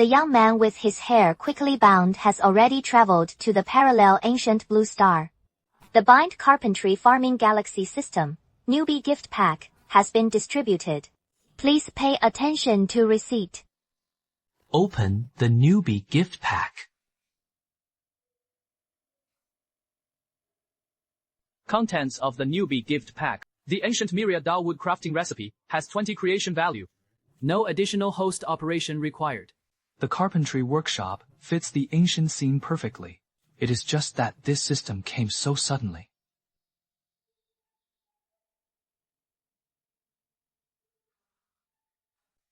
The young man with his hair quickly bound has already traveled to the parallel ancient blue star. The Bind Carpentry Farming Galaxy System, Newbie Gift Pack, has been distributed. Please pay attention to receipt. Open the Newbie Gift Pack. Contents of the Newbie Gift Pack. The Ancient Myriad Dao Wood Crafting Recipe has 20 creation value. No additional host operation required. The carpentry workshop fits the ancient scene perfectly. It is just that this system came so suddenly.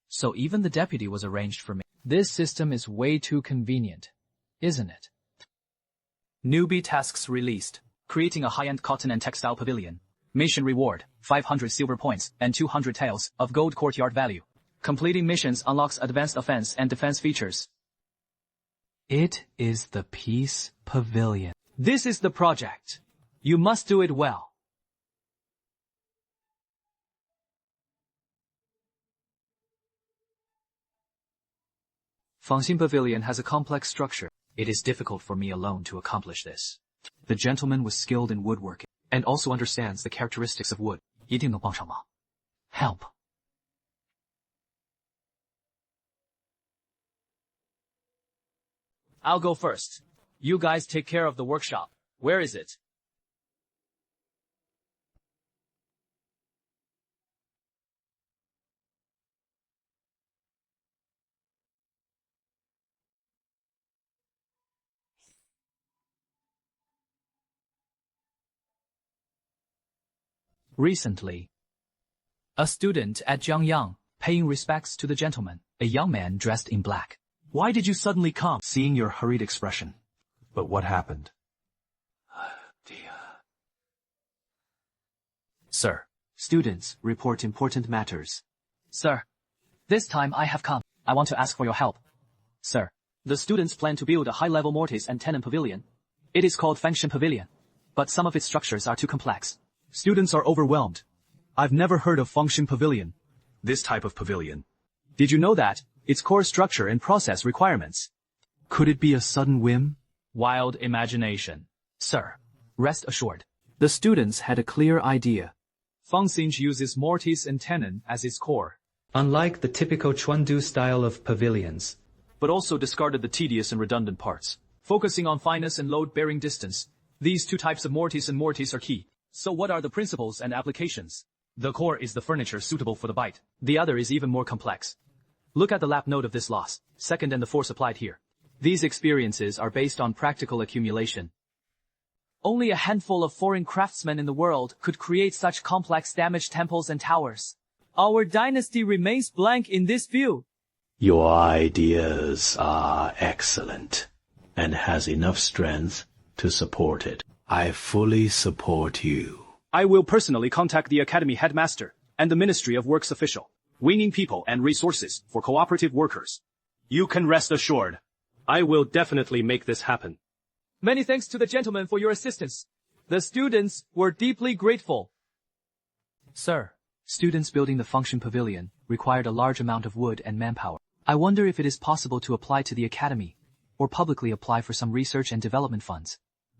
So even the deputy was arranged for me. This system is way too convenient, isn't it? Newbie tasks released. Creating a high-end cotton and textile pavilion. Mission reward, 500 silver points and 200 taels of gold courtyard value. Completing missions unlocks advanced offense and defense features. It is the Peace Pavilion. This is the project. You must do it well. Fangxin Pavilion has a complex structure. It is difficult for me alone to accomplish this. The gentleman was skilled in woodworking and also understands the characteristics of wood. 一定能帮上忙. Help. I'll go first. You guys take care of the workshop. Where is it? Recently, a student at Jiangyang paying respects to the gentleman, a young man dressed in black. Why did you suddenly come? Seeing your hurried expression. But what happened? Sir, students report important matters. Sir, this time I have come. I want to ask for your help. Sir, the students plan to build a high-level mortise and tenon pavilion. It is called Fangxin Pavilion, but some of its structures are too complex. Students are overwhelmed. I've never heard of Fangxin Pavilion. This type of pavilion. Did you know that? Its core structure and process requirements. Could it be a sudden whim? Wild imagination. Sir, rest assured. The students had a clear idea. Fangxin uses mortise and tenon as its core. Unlike the typical Chuandu style of pavilions. But also discarded the tedious and redundant parts. Focusing on fineness and load-bearing distance. These two types of mortise and mortise are key. So what are the principles and applications? The core is the furniture suitable for the bite. The other is even more complex. Look at the lap note of this loss, second and the force applied here. These experiences are based on practical accumulation. Only a handful of foreign craftsmen in the world could create such complex damaged temples and towers. Our dynasty remains blank in this view. Your ideas are excellent, and has enough strength to support it. I fully support you. I will personally contact the Academy headmaster and the Ministry of Works official, weaning people and resources for cooperative workers. You can rest assured. I will definitely make this happen. Many thanks to the gentleman for your assistance. The students were deeply grateful. Sir, students building the Fangxin Pavilion required a large amount of wood and manpower. I wonder if it is possible to apply to the Academy, or publicly apply for some research and development funds.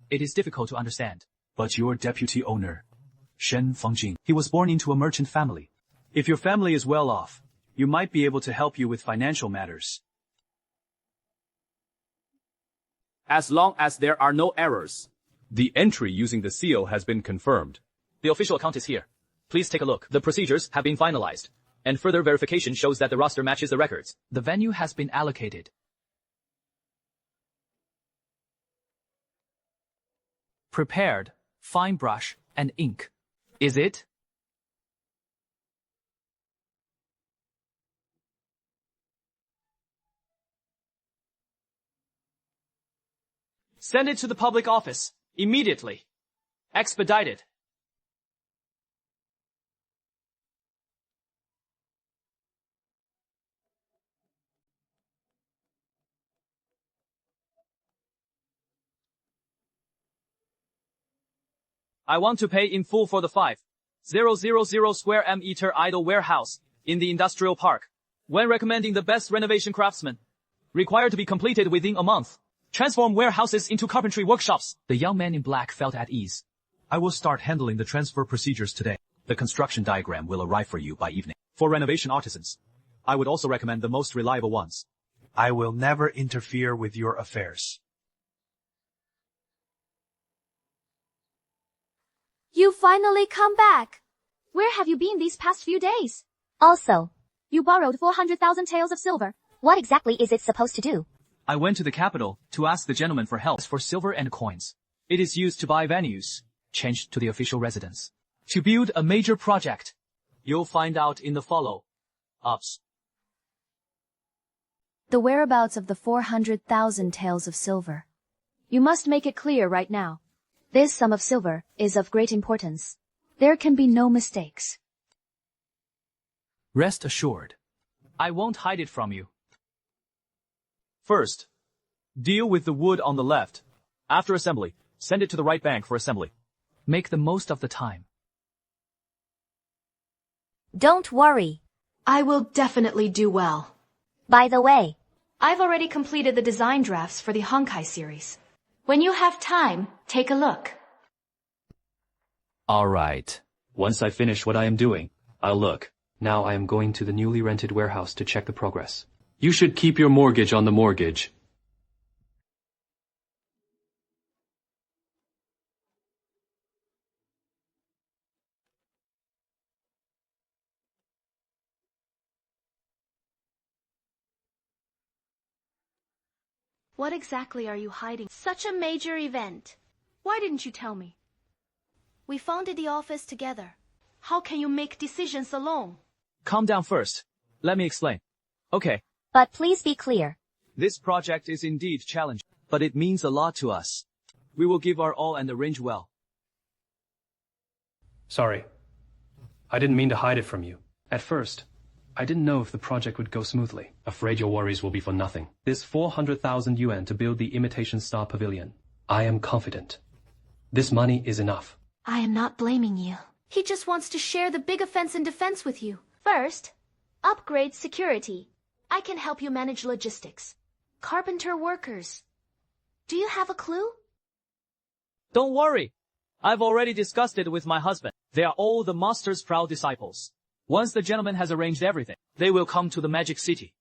It is difficult to understand. But your deputy owner, Shen Fengjing, he was born into a merchant family. If your family is well off, you might be able to help you with financial matters. As long as there are no errors. The entry using the seal has been confirmed. The official account is here. Please take a look. The procedures have been finalized, and further verification shows that the roster matches the records. The venue has been allocated. Prepared, fine brush, and ink. Is it? Send it to the public office, immediately. Expedited. I want to pay in full for the 5,000 square meter idle warehouse in the industrial park. When recommending the best renovation craftsman, required to be completed within a month. Transform warehouses into carpentry workshops. The young man in black felt at ease. I will start handling the transfer procedures today. The construction diagram will arrive for you by evening. For renovation artisans, I would also recommend the most reliable ones. I will never interfere with your affairs. You finally come back. Where have you been these past few days? Also, You borrowed 400,000 taels of silver. what exactly is it supposed to do? I went to the capital to ask the gentleman for help. For silver and coins. It is used to buy venues, changed to the official residence. To build a major project. You'll find out in the follow-ups. The whereabouts of the 400,000 taels of silver. You must make it clear right now. This sum of silver is of great importance. There can be no mistakes. Rest assured. I won't hide it from you. First, deal with the wood on the left. After assembly, send it to the right bank for assembly. Make the most of the time. Don't worry. I will definitely do well. By the way, I've already completed the design drafts for the Honkai series. When you have time, take a look. All right. Once I finish what I am doing, I'll look. Now I am going to the newly rented warehouse to check the progress. You should keep your mortgage on the mortgage. What exactly are you hiding? Such a major event. Why didn't you tell me? We founded the office together. How can you make decisions alone? Calm down first. Let me explain. Okay, but please be clear. this project is indeed challenging, but it means a lot to us. We will give our all and arrange well. Sorry. I didn't mean to hide it from you. At first, I didn't know if the project would go smoothly. Afraid your worries will be for nothing. This 400,000 yuan to build the imitation star pavilion. I am confident. This money is enough. I am not blaming you. He just wants to share the big offense and defense with you. First, upgrade security. I can help you manage logistics. Carpenter workers. Do you have a clue? Don't worry. I've already discussed it with my husband. They are all the master's proud disciples. Once the gentleman has arranged everything, they will come to the Magic City.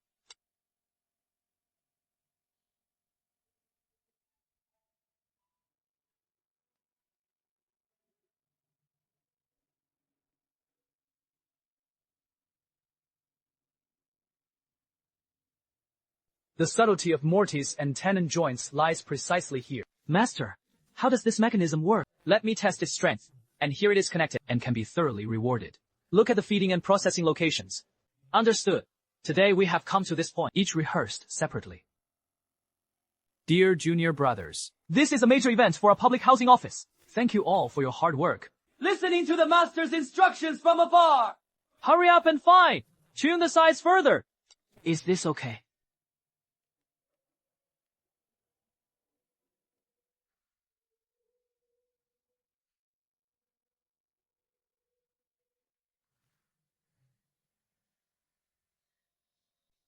The subtlety of mortise and tenon joints lies precisely here. Master, how does this mechanism work? Let me test its strength. And here it is connected And can be thoroughly rewarded. Look at the feeding and processing locations. Understood. Today we have come to this point. Each rehearsed separately. Dear junior brothers, This is a major event for a public housing office. thank you all for your hard work. Listening to the master's instructions from afar. Hurry up and fine. Tune the size further. Is this okay?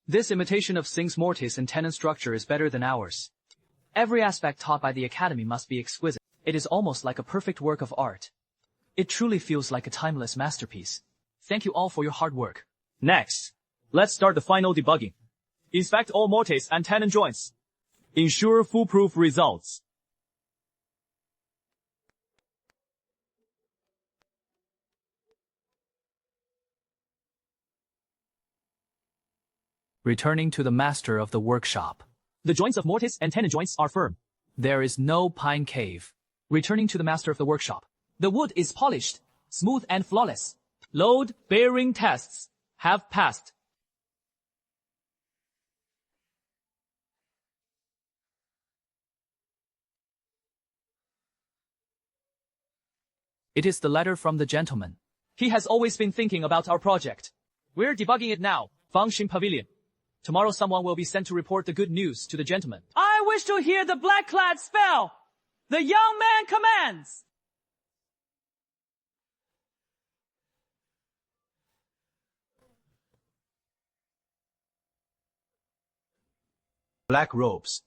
This imitation of Sing's mortise and tenon structure is better than ours. Every aspect taught by the Academy must be exquisite. It is almost like a perfect work of art. It truly feels like a timeless masterpiece. Thank you all for your hard work. Next, let's start the final debugging. Inspect all mortise and tenon joints. Ensure foolproof results. Returning to the master of the workshop. The joints of mortise and tenon joints are firm. There is no pine cave. Returning to the master of the workshop. The wood is polished, smooth and flawless. Load bearing tests have passed. It is the letter from the gentleman. He has always been thinking about our project. We're debugging it now. Function Pavilion. Tomorrow someone will be sent to report the good news to the gentleman. I wish to hear the black-clad spell. The young man commands. Black robes.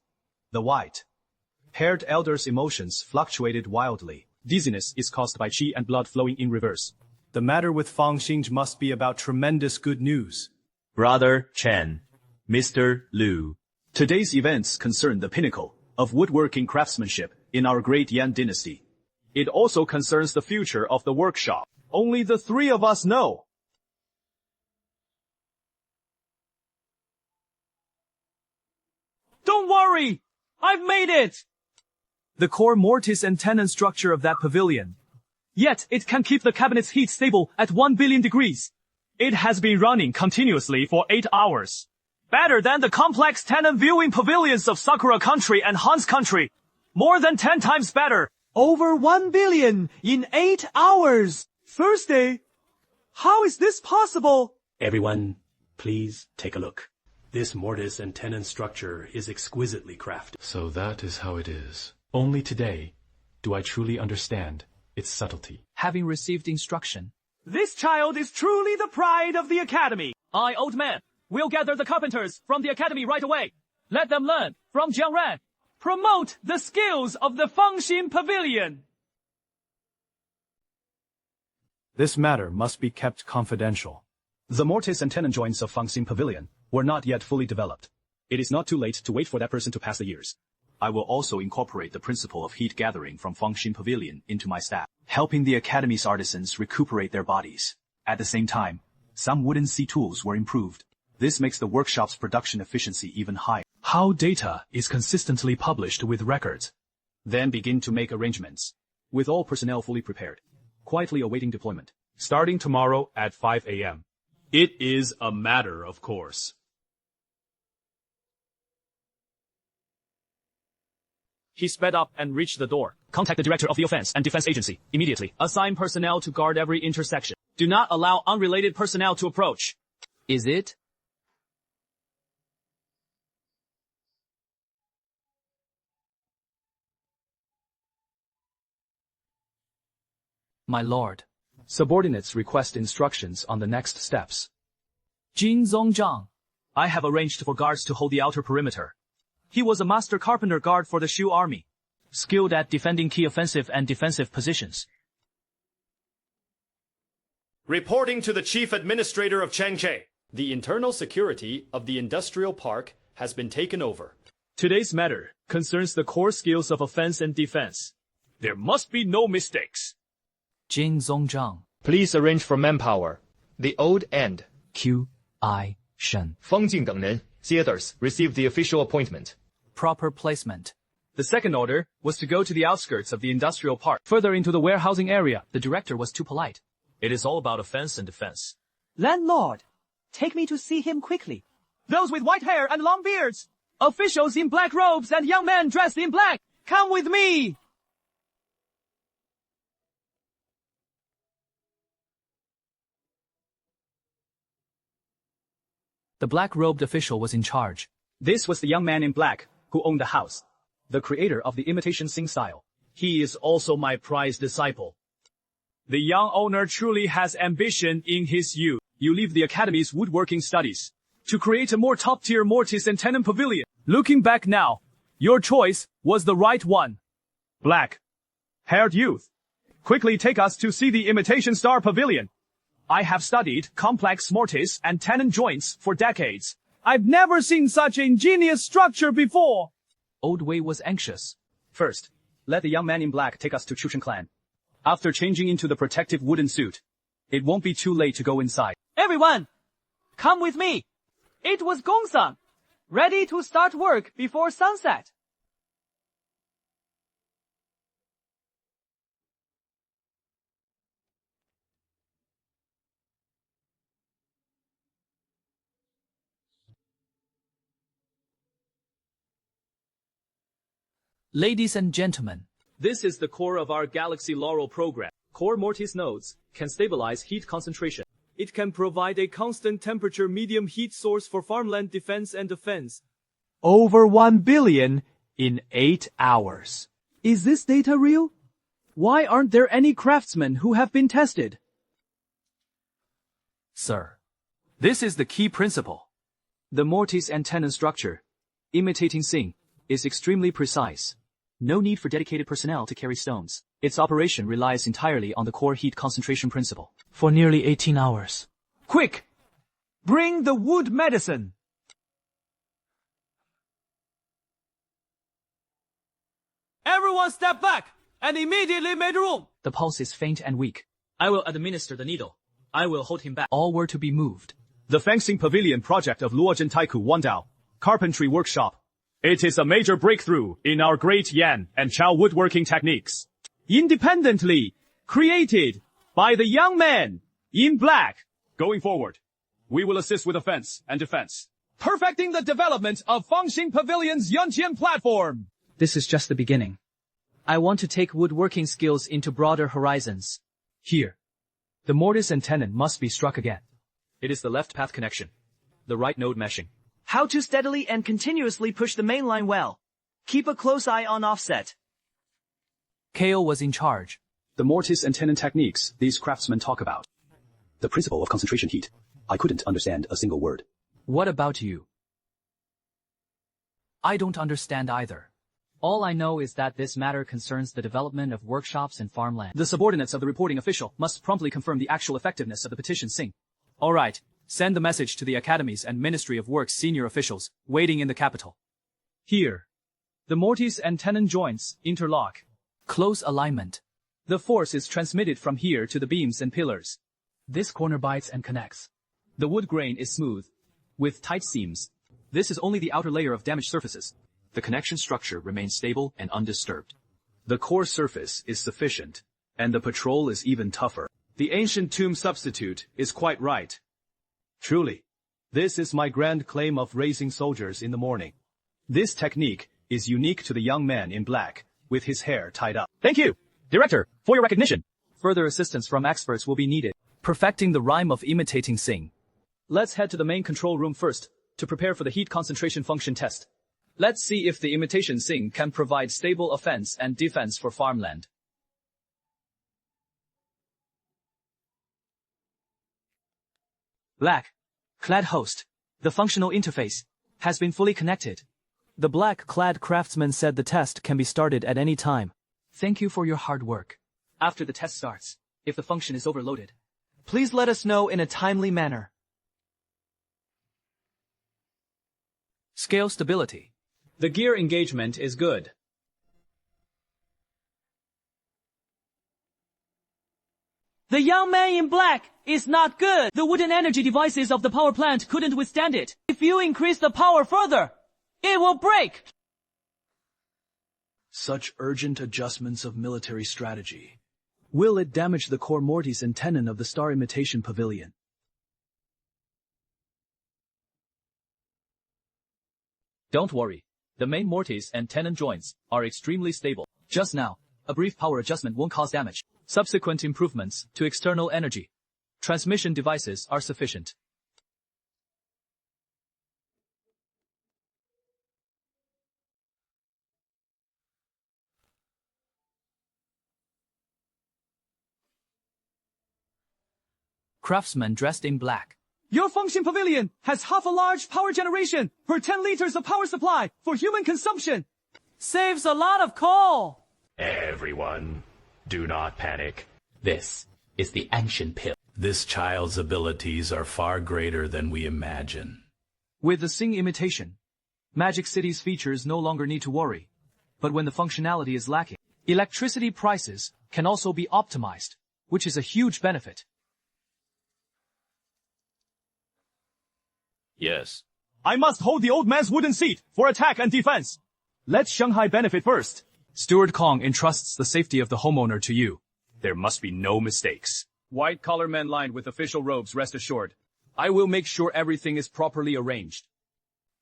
The white-haired elder's emotions fluctuated wildly. Dizziness is caused by qi and blood flowing in reverse. The matter with Fang Xing must be about tremendous good news. Brother Chen, Mr. Liu. Today's events concern the pinnacle of woodworking craftsmanship in our great Yan dynasty. It also concerns the future of the workshop. Only the three of us know. Don't worry! I've made it! The core mortise and tenon structure of that pavilion. Yet, it can keep the cabinet's heat stable at 1 billion degrees. It has been running continuously for 8 hours. Better than the complex tenon viewing pavilions of Sakura Country and Hans Country. More than 10 times better. Over 1 billion in 8 hours. Thursday? How is this possible? Everyone, please take a look. This mortise and tenon structure is exquisitely crafted. So that is how it is. Only today do I truly understand its subtlety. Having received instruction, This child is truly the pride of the academy. I, old man, will gather the carpenters from the academy right away. Let them learn from Jiangran. Promote the skills of the Fangxin Pavilion. This matter must be kept confidential. The mortise and tenon joints of Fangxin Pavilion were not yet fully developed. It is not too late to wait for that person to pass the years. I will also incorporate the principle of heat gathering from Fangxin Pavilion into my staff, helping the academy's artisans recuperate their bodies. At the same time, some wooden sea tools were improved. This makes the workshop's production efficiency even higher. How data is consistently published with records. Then begin to make arrangements, with all personnel fully prepared, quietly awaiting deployment. Starting tomorrow at 5 a.m. It is a matter of course. He sped up and reached the door. Contact the director of the Offense and Defense Agency immediately. Assign personnel to guard every intersection. Do not allow unrelated personnel to approach. is it? My lord. Subordinates request instructions on the next steps. Jin Zongzhang. I have arranged for guards to hold the outer perimeter. He was a master carpenter guard for the Shu army, skilled at defending key offensive and defensive positions. Reporting to the Chief Administrator of Chengke. The internal security of the industrial park has been taken over. Today's matter concerns the core skills of offense and defense. There must be no mistakes. Jin Zongzhang. Please arrange for manpower. The old end. Qi Shen. Feng Jing 等人 theaters received the official appointment. Proper placement. The second order was to go to the outskirts of the industrial park, further into the warehousing area. The director was too polite. It is all about offense and defense. Landlord, take me to see him quickly. Those with white hair and long beards. Officials in black robes and young men dressed in black. Come with me. The black-robed official was in charge. This was the young man in black who owned the house, the creator of the imitation sing style. He is also my prized disciple. The young owner truly has ambition in his youth. You leave the academy's woodworking studies to create a more top-tier mortise and tenon pavilion. Looking back now, your choice was the right one. Black-haired youth, quickly take us to see the imitation star pavilion. I have studied complex mortise and tenon joints for decades. I've never seen such ingenious structure before. Old Wei was anxious. First, let the young man in black take us to Chushen clan. After changing into the protective wooden suit, it won't be too late to go inside. Everyone, come with me. It was Gongsan, ready to start work before sunset. Ladies and gentlemen, This is the core of our Galaxy Laurel program. Core mortise nodes can stabilize heat concentration. It can provide a constant temperature medium heat source for farmland defense and offense. Over 1 billion in 8 hours. Is this data real? Why aren't there any craftsmen who have been tested? sir. This is the key principle. The mortise and tenon structure Imitating Sing is extremely precise. No need for dedicated personnel to carry stones. Its operation relies entirely on the core heat concentration principle. For nearly 18 hours. Quick! Bring the wood medicine! Everyone step back and immediately make room! The pulse is faint and weak. I will administer the needle. I will hold him back. All were to be moved. The Fencing Pavilion project of Luozhen Taiku Wandao Carpentry Workshop. It is a major breakthrough in our great Yan and Chao woodworking techniques. Independently created by the young man in black. Going forward, we will assist with offense and defense, perfecting the development of Fencing Pavilion's Yunqian platform. This is just the beginning. I want to take woodworking skills into broader horizons. Here, the mortise and tenon must be struck again. It is the left path connection, the right node meshing. How to steadily and continuously push the main line well. Keep a close eye on offset. Kao was in charge. The mortise and tenon techniques these craftsmen talk about. The principle of concentration heat. I couldn't understand a single word. What about you? I don't understand either. All I know is that this matter concerns the development of workshops and farmland. The subordinates of the reporting official must promptly confirm the actual effectiveness of the petition Sing. All right, send the message to the academies and Ministry of Works senior officials waiting in the capital. Here, the mortise and tenon joints interlock. Close alignment. The force is transmitted from here to the beams and pillars. This corner bites and connects. The wood grain is smooth, with tight seams. This is only the outer layer of damaged surfaces. The connection structure remains stable and undisturbed. The core surface is sufficient, and the patrol is even tougher. The ancient tomb substitute is quite right. Truly, this is my grand claim of raising soldiers in the morning. This technique is unique to the young man in black, with his hair tied up. Thank you, Director, for your recognition. Further assistance from experts will be needed. Perfecting the rhyme of imitating Sing. Let's head to the main control room first, to prepare for the heat concentration function test. Let's see if the imitation Sing can provide stable offense and defense for farmland. Black, clad host. The functional interface has been fully connected. The black-clad craftsman said the test can be started at any time. Thank you for your hard work. After the test starts, if the function is overloaded, please let us know in a timely manner. Scale stability. The gear engagement is good. The young man in black is not good. The wooden energy devices of the power plant couldn't withstand it. If you increase the power further, it will break. Such urgent adjustments of military strategy. Will it damage the core mortise and tenon of the Star Imitation Pavilion? Don't worry. The main mortise and tenon joints are extremely stable. Just now, a brief power adjustment won't cause damage. Subsequent improvements to external energy transmission devices are sufficient. Craftsman dressed in black. Your function pavilion has half a large power generation per 10 liters of power supply for human consumption. Saves a lot of coal. Everyone, do not panic. This is the ancient pill. This child's abilities are far greater than we imagine. With the Sing imitation, Magic City's features no longer need to worry. But when the functionality is lacking, electricity prices can also be optimized, which is a huge benefit. Yes. I must hold the old man's wooden seat for attack and defense. Let Shanghai benefit first. Steward Kong entrusts the safety of the homeowner to you. There must be no mistakes. White-collar men lined with official robes, rest assured. I will make sure everything is properly arranged.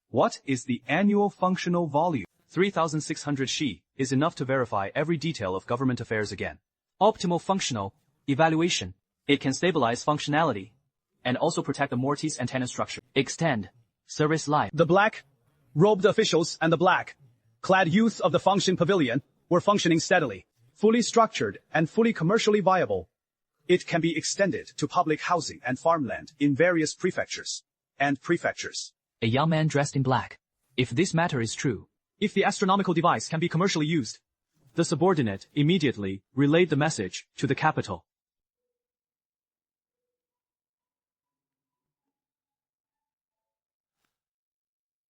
What is the annual functional volume? 3,600 Shi is enough to verify every detail of government affairs again. Optimal functional evaluation. It can stabilize functionality and also protect the mortise and tenon structure. Extend service life. The black-robed officials and the black-clad youth of the function pavilion were functioning steadily, fully structured and fully commercially viable. It can be extended to public housing and farmland in various prefectures. A young man dressed in black. If this matter is true, if the astronomical device can be commercially used, the subordinate immediately relayed the message to the capital.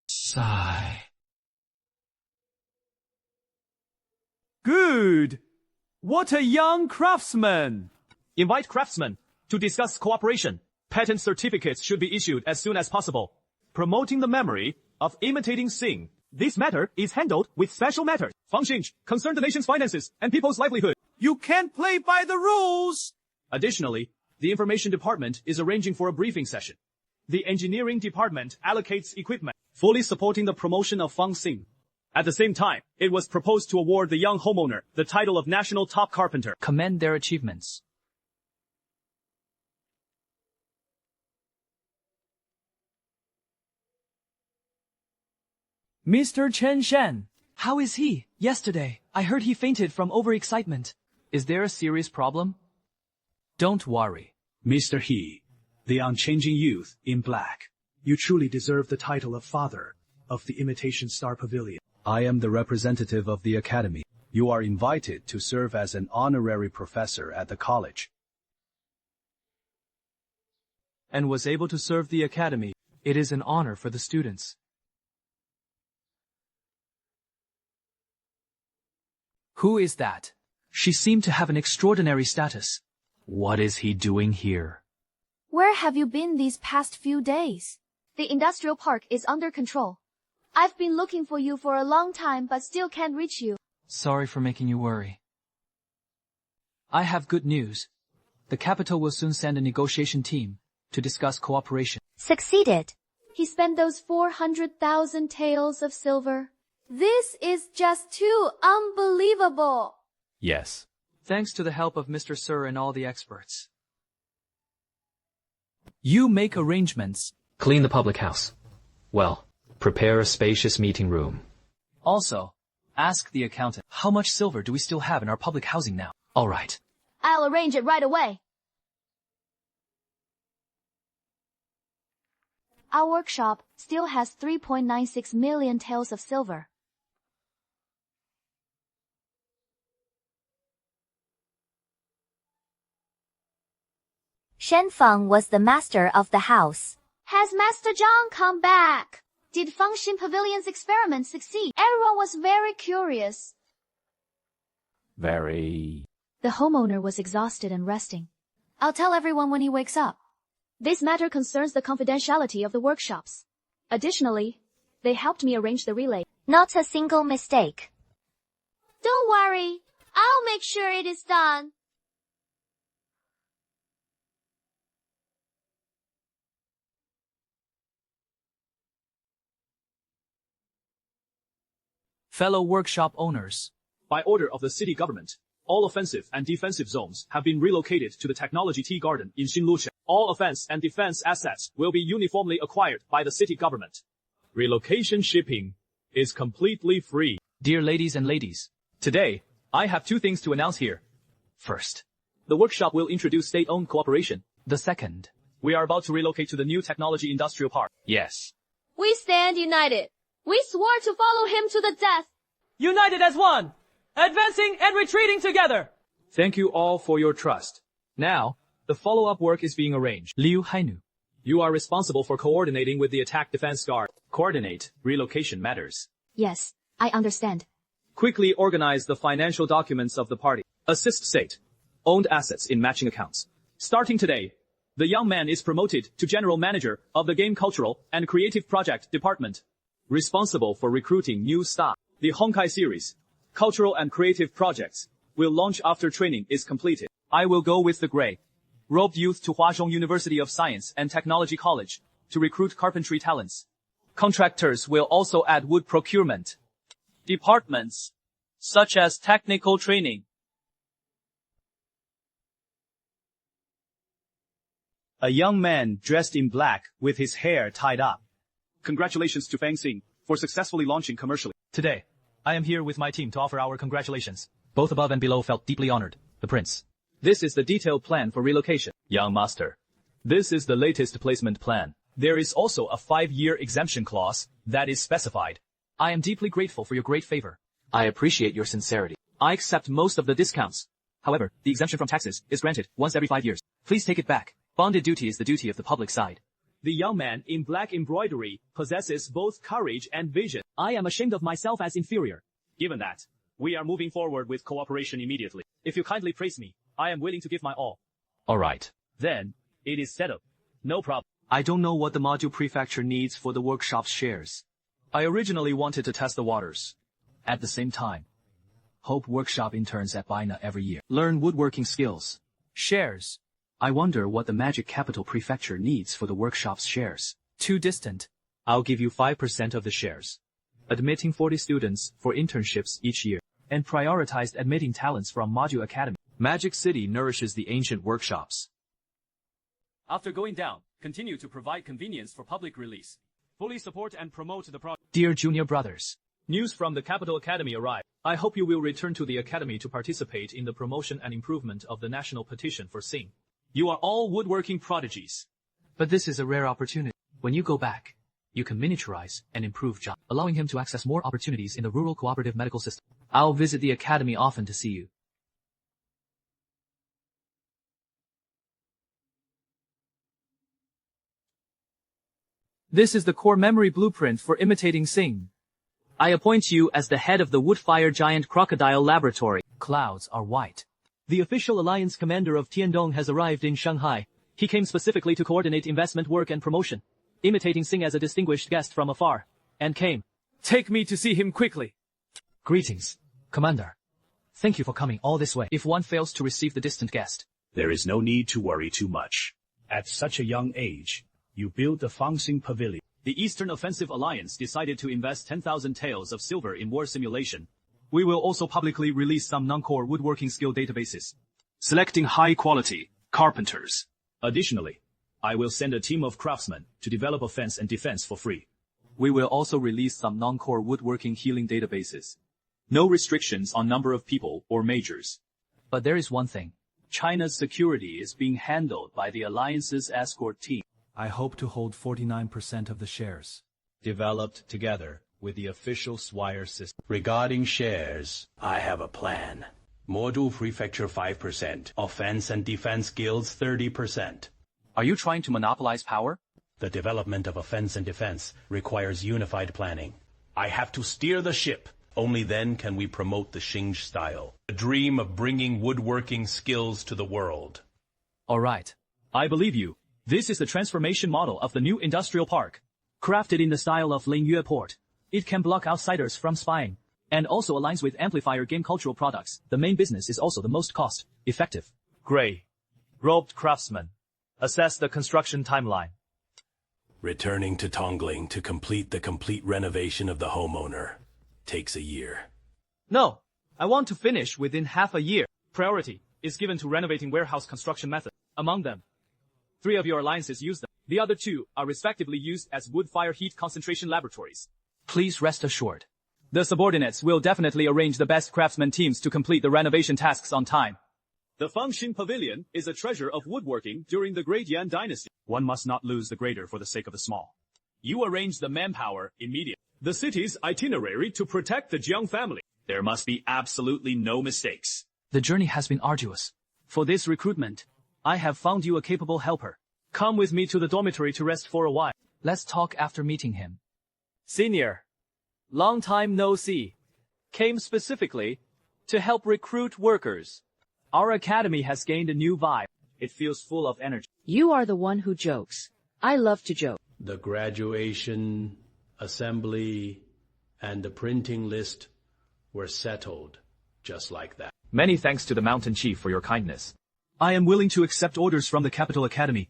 Sigh. Good! What a young craftsman! Invite craftsmen to discuss cooperation. Patent certificates should be issued as soon as possible. Promoting the memory of imitating Sing. This matter is handled with special matters. Functions concern the nation's finances and people's livelihood. You can't play by the rules! Additionally, the information department is arranging for a briefing session. The engineering department allocates equipment, fully supporting the promotion of Fang Xing. At the same time, it was proposed to award the young homeowner the title of National Top Carpenter. Commend their achievements. Mr. Chen Shan. How is he? Yesterday, I heard he fainted from overexcitement. Is there a serious problem? Don't worry. Mr. He, the unchanging youth in black, you truly deserve the title of Father of the Imitation Star Pavilion. I am the representative of the Academy. You are invited to serve as an honorary professor at the college. And was able to serve the Academy. It is an honor for the students. Who is that? She seemed to have an extraordinary status. What is he doing here? Where have you been these past few days? The industrial park is under control. I've been looking for you for a long time but still can't reach you. Sorry for making you worry. I have good news. The capital will soon send a negotiation team to discuss cooperation. Succeeded. He spent those 400,000 taels of silver. This is just too unbelievable. Yes. Thanks to the help of Mr. Sir and all the experts. You make arrangements. Clean the public house. Well, prepare a spacious meeting room. Also, ask the accountant, how much silver do we still have in our public housing now? All right. I'll arrange it right away. Our workshop still has 3.96 million taels of silver. Shen Feng was the master of the house. Has Master Zhang come back? Did Fengxin Pavilion's experiment succeed? Everyone was very curious. Very. The homeowner was exhausted and resting. I'll tell everyone when he wakes up. This matter concerns the confidentiality of the workshops. Additionally, they helped me arrange the relay. Not a single mistake. Don't worry. I'll make sure it is done. Fellow workshop owners. By order of the city government, all offensive and defensive zones have been relocated to the Technology Tea Garden in Xinluche. All offense and defense assets will be uniformly acquired by the city government. Relocation shipping is completely free. Dear ladies and ladies, Today, I have two things to announce here. first. The workshop will introduce state-owned cooperation. The second. We are about to relocate to the new technology industrial park. Yes. We stand united. We swore to follow him to the death. United as one! Advancing and retreating together! Thank you all for your trust. Now, the follow-up work is being arranged. Liu Hainu. You are responsible for coordinating with the attack defense guard. Coordinate relocation matters. Yes, I understand. Quickly organize the financial documents of the party. Assist state-owned assets in matching accounts. Starting today, the young man is promoted to general manager of the Game Cultural and Creative Project Department, responsible for recruiting new staff. The Honkai series, cultural and creative projects, will launch after training is completed. I will go with the gray-robed youth to Huazhong University of Science and Technology College to recruit carpentry talents. Contractors will also add wood procurement departments, such as technical training. A young man dressed in black with his hair tied up. Congratulations to Fang Xing for successfully launching commercially. Today, I am here with my team to offer our congratulations. Both above and below felt deeply honored. The prince. This is the detailed plan for relocation. Young master. This is the latest placement plan. There is also a 5-year exemption clause that is specified. I am deeply grateful for your great favor. I appreciate your sincerity. I accept most of the discounts. However, the exemption from taxes is granted once every 5 years. Please take it back. Bonded duty is the duty of the public side. The young man in black embroidery possesses both courage and vision. I am ashamed of myself as inferior. Given that, we are moving forward with cooperation immediately. If you kindly praise me, I am willing to give my all. All right. Then, it is set up. No problem. I don't know what the module prefecture needs for the workshop's shares. I originally wanted to test the waters. At the same time, Hope workshop interns at Bina every year. Learn woodworking skills. Shares. I wonder what the Magic Capital Prefecture needs for the workshop's shares. Too distant. I'll give you 5% of the shares. Admitting 40 students for internships each year. And prioritized admitting talents from Module Academy. Magic City nourishes the ancient workshops. After going down, continue to provide convenience for public release. Fully support and promote the project. Dear junior brothers. News from the Capital Academy arrived. I hope you will return to the Academy to participate in the promotion and improvement of the national petition for Sing. You are all woodworking prodigies. But this is a rare opportunity. When you go back, you can miniaturize and improve John, allowing him to access more opportunities in the rural cooperative medical system. I'll visit the Academy often to see you. This is the core memory blueprint for imitating Sing. I appoint you as the head of the Woodfire Giant Crocodile Laboratory. Clouds are white. The official alliance commander of Tiandong has arrived in Shanghai. He came specifically to coordinate investment work and promotion, imitating Sing as a distinguished guest from afar, and came. Take me to see him quickly. Greetings, Commander. Thank you for coming all this way. If one fails to receive the distant guest, there is no need to worry too much. At such a young age, you build the Fangxing Pavilion. The Eastern Offensive Alliance decided to invest 10,000 taels of silver in war simulation. We will also publicly release some non-core woodworking skill databases, selecting high-quality carpenters. Additionally, I will send a team of craftsmen to develop offense and defense for free. We will also release some non-core woodworking healing databases. No restrictions on number of people or majors. But there is one thing. China's security is being handled by the Alliance's escort team. I hope to hold 49% of the shares. Developed together with the official Swire system. Regarding shares, I have a plan. Module Prefecture 5%, Offense and Defense Guilds 30%. Are you trying to monopolize power? The development of Offense and Defense requires unified planning. I have to steer the ship. Only then can we promote the Xing style, the dream of bringing woodworking skills to the world. All right. I believe you. This is the transformation model of the new industrial park. Crafted in the style of Lingyue Port, it can block outsiders from spying, and also aligns with Amplifier game cultural products. The main business is also the most cost-effective. Gray. Robed craftsman. Assess the construction timeline. Returning to Tongling to complete the complete renovation of the homeowner takes a year. No, I want to finish within half a year. Priority is given to renovating warehouse construction method. Among them, 3 of your alliances use them. The other 2 are respectively used as wood fire heat concentration laboratories. Please rest assured. The subordinates will definitely arrange the best craftsman teams to complete the renovation tasks on time. The Fangxing Pavilion is a treasure of woodworking during the Great Yan Dynasty. One must not lose the greater for the sake of the small. You arrange the manpower immediately. The city's itinerary to protect the Jiang family. There must be absolutely no mistakes. The journey has been arduous. For this recruitment, I have found you a capable helper. Come with me to the dormitory to rest for a while. Let's talk after meeting him. Senior, long time no see. Came specifically to help recruit workers. Our academy has gained a new vibe. It feels full of energy. You are the one who jokes. I love to joke. The graduation, assembly, and the printing list were settled just like that. Many thanks to the Mountain Chief for your kindness. I am willing to accept orders from the Capital Academy.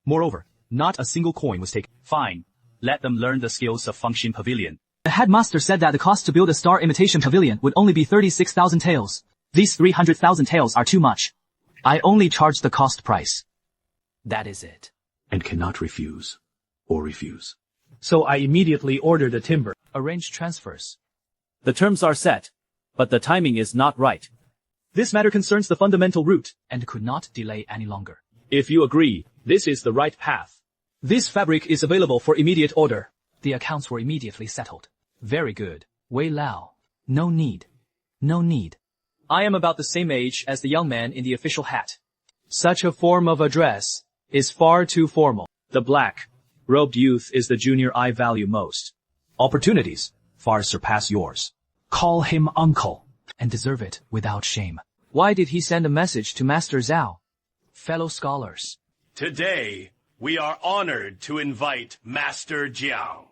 Moreover, not a single coin was taken. Fine. Let them learn the skills of Fangxing Pavilion. The headmaster said that the cost to build a star imitation pavilion would only be 36,000 taels. These 300,000 taels are too much. I only charge the cost price. That is it. And cannot refuse. Or refuse. So I immediately ordered the timber. Arrange transfers. The terms are set, but the timing is not right. This matter concerns the fundamental root, and could not delay any longer. If you agree, this is the right path. This fabric is available for immediate order. The accounts were immediately settled. Very good. Wei Lao. No need. No need. I am about the same age as the young man in the official hat. Such a form of address is far too formal. The black-robed youth is the junior I value most. Opportunities far surpass yours. Call him uncle. And deserve it without shame. Why did he send a message to Master Zhao? Fellow scholars. Today, we are honored to invite Master Jiang.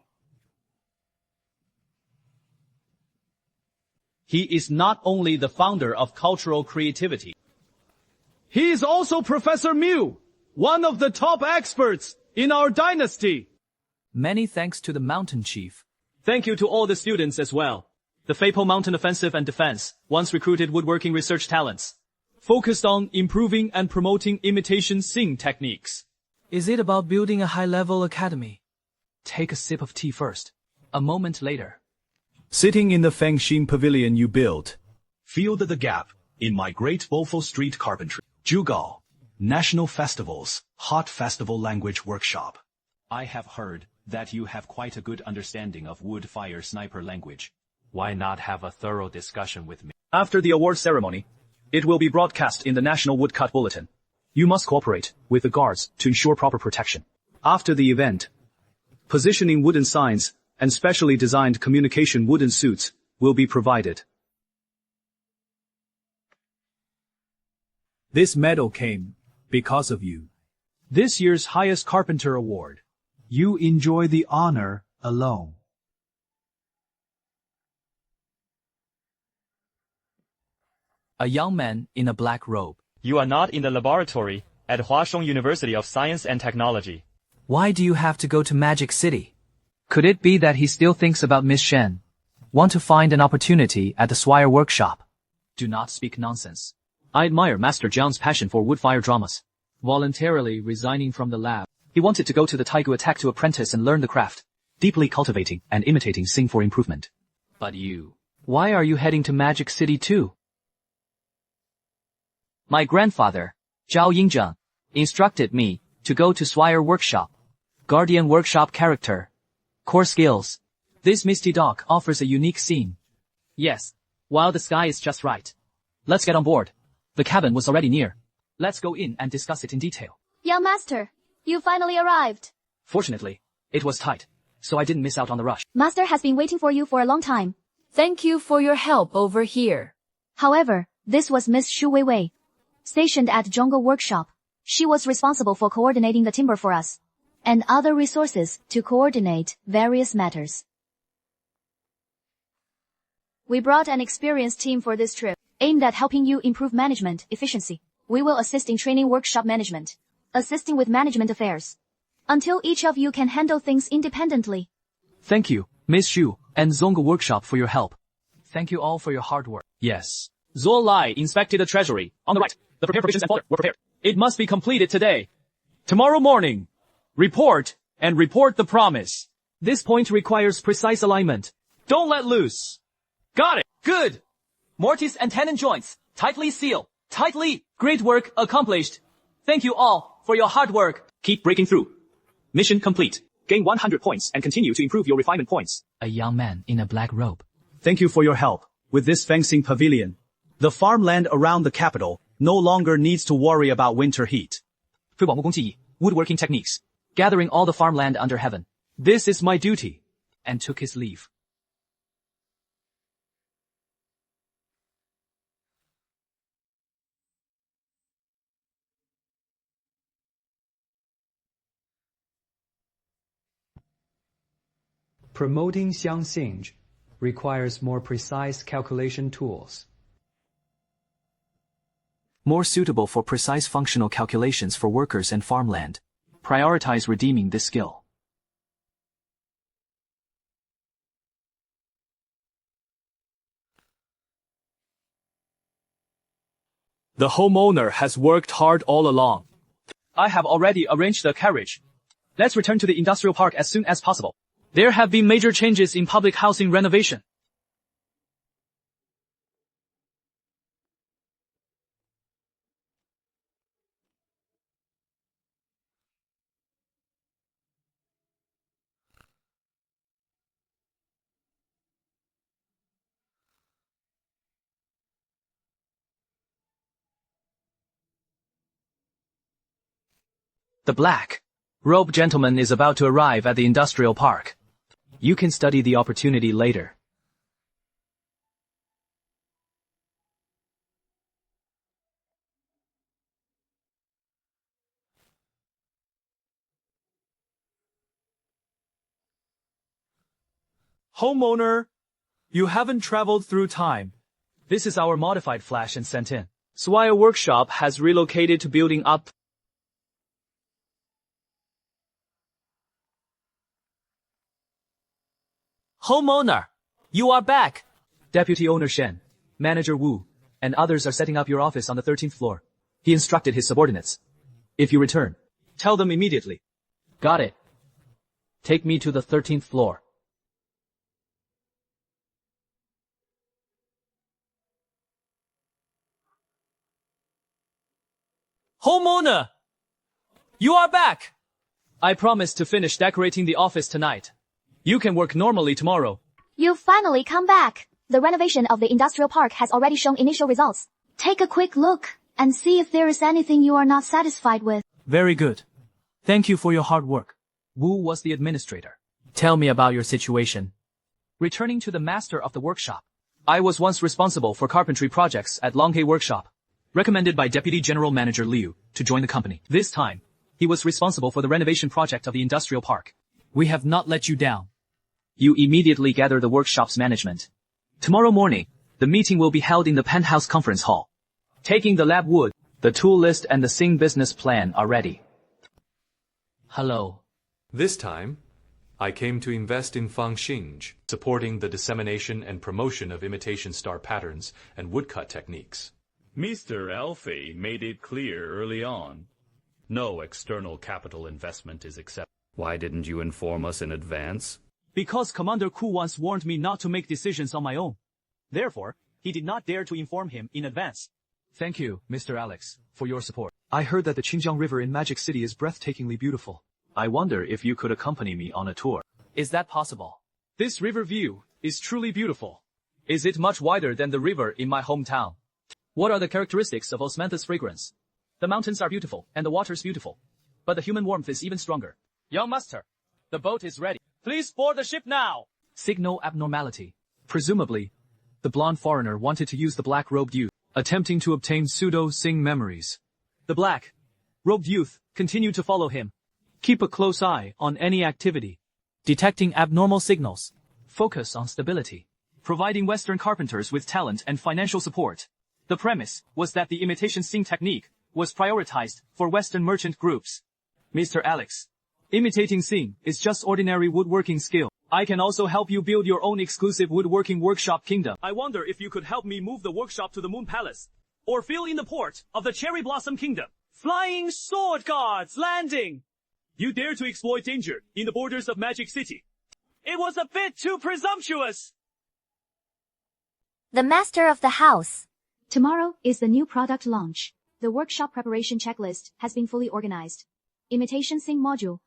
He is not only the founder of cultural creativity. He is also Professor Mu, one of the top experts in our dynasty. Many thanks to the mountain chief. Thank you to all the students as well. The Feipo Mountain Offensive and Defense once recruited woodworking research talents, focused on improving and promoting imitation sing techniques. Is it about building a high-level academy? Take a sip of tea first. A moment later. Sitting in the Fengxin Pavilion you built, filled the gap in my great Bofo Street carpentry. Zhugao, National Festivals, Hot Festival Language Workshop. I have heard that you have quite a good understanding of wood fire sniper language. Why not have a thorough discussion with me? After the award ceremony, it will be broadcast in the National Woodcut Bulletin. You must cooperate with the guards to ensure proper protection. After the event, positioning wooden signs and specially designed communication wooden suits will be provided. This medal came because of you. This year's highest carpenter award. You enjoy the honor alone. A young man in a black robe. You are not in the laboratory at Huashong University of Science and Technology. Why do you have to go to Magic City? Could it be that he still thinks about Miss Shen? Want to find an opportunity at the Swire workshop? Do not speak nonsense. I admire Master Jiang's passion for wood-fire dramas. Voluntarily resigning from the lab, he wanted to go to the Taigu attack to apprentice and learn the craft, deeply cultivating and imitating Sing for improvement. But you, why are you heading to Magic City too? My grandfather, Zhao Yingzheng, instructed me to go to Swire workshop. Guardian workshop character. Core skills. This misty dock offers a unique scene. Yes, while the sky is just right. Let's get on board. The cabin was already near. Let's go in and discuss it in detail. Young master, you finally arrived. Fortunately, it was tight, so I didn't miss out on the rush. Master has been waiting for you for a long time. Thank you for your help over here. However, this was Miss Shu Weiwei, stationed at Zhonggo workshop. She was responsible for coordinating the timber for us, and other resources to coordinate various matters. We brought an experienced team for this trip, aimed at helping you improve management efficiency. We will assist in training workshop management, assisting with management affairs, until each of you can handle things independently. Thank you, Miss Xu, and Zongo Workshop for your help. Thank you all for your hard work. Yes. Zuo Lai inspected the treasury. On the right, the prepared provisions and folder were prepared. It must be completed today. Tomorrow morning, report and report the promise. This point requires precise alignment. Don't let loose. Got it. Good. Mortise and tenon joints, tightly seal. Tightly. Great work accomplished. Thank you all for your hard work. Keep breaking through. Mission complete. Gain 100 points and continue to improve your refinement points. A young man in a black robe. Thank you for your help with this fencing pavilion. The farmland around the capital no longer needs to worry about winter heat. 推广木工技艺, woodworking techniques. Gathering all the farmland under heaven. This is my duty. And took his leave. Promoting Xiangxing requires more precise calculation tools. More suitable for precise functional calculations for workers and farmland. Prioritize redeeming this skill. The homeowner has worked hard all along. I have already arranged the carriage. Let's return to the industrial park as soon as possible. There have been major changes in public housing renovation. The black robe gentleman is about to arrive at the industrial park. You can study the opportunity later. Homeowner, you haven't traveled through time. This is our modified flash and sent in. Swire Workshop has relocated to building up. Homeowner, you are back. Deputy Owner Shen, Manager Wu, and others are setting up your office on the 13th floor. He instructed his subordinates. If you return, tell them immediately. Got it. Take me to the 13th floor. Homeowner, you are back. I promised to finish decorating the office tonight. You can work normally tomorrow. You've finally come back. The renovation of the industrial park has already shown initial results. Take a quick look and see if there is anything you are not satisfied with. Very good. Thank you for your hard work. Wu was the administrator. Tell me about your situation. Returning to the master of the workshop. I was once responsible for carpentry projects at Longhe Workshop, recommended by Deputy General Manager Liu to join the company. This time, he was responsible for the renovation project of the industrial park. We have not let you down. You immediately gather the workshop's management. Tomorrow morning, the meeting will be held in the penthouse conference hall. Taking the lab wood, the tool list and the Sing business plan are ready. Hello. This time, I came to invest in Fangxing, supporting the dissemination and promotion of imitation star patterns and woodcut techniques. Mr. Alfei made it clear early on. No external capital investment is accepted. Why didn't you inform us in advance? Because Commander Ku once warned me not to make decisions on my own. Therefore, he did not dare to inform him in advance. Thank you, Mr. Alex, for your support. I heard that the Qingjiang River in Magic City is breathtakingly beautiful. I wonder if you could accompany me on a tour. Is that possible? This river view is truly beautiful. Is it much wider than the river in my hometown? What are the characteristics of osmanthus fragrance? The mountains are beautiful and the water's beautiful, but the human warmth is even stronger. Young master, the boat is ready. Please board the ship now. Signal abnormality. Presumably, the blonde foreigner wanted to use the black-robed youth, attempting to obtain pseudo-Sing memories. The black-robed youth continued to follow him. Keep a close eye on any activity. Detecting abnormal signals. Focus on stability. Providing Western carpenters with talent and financial support. The premise was that the imitation Sing technique was prioritized for Western merchant groups. Mr. Alex, imitating Sing is just ordinary woodworking skill. I can also help you build your own exclusive woodworking workshop kingdom. I wonder if you could help me move the workshop to the Moon Palace, or fill in the port of the Cherry Blossom Kingdom. Flying sword guards landing! You dare to exploit danger in the borders of Magic City. It was a bit too presumptuous! The master of the house. Tomorrow is the new product launch. The workshop preparation checklist has been fully organized. Imitation Sing module,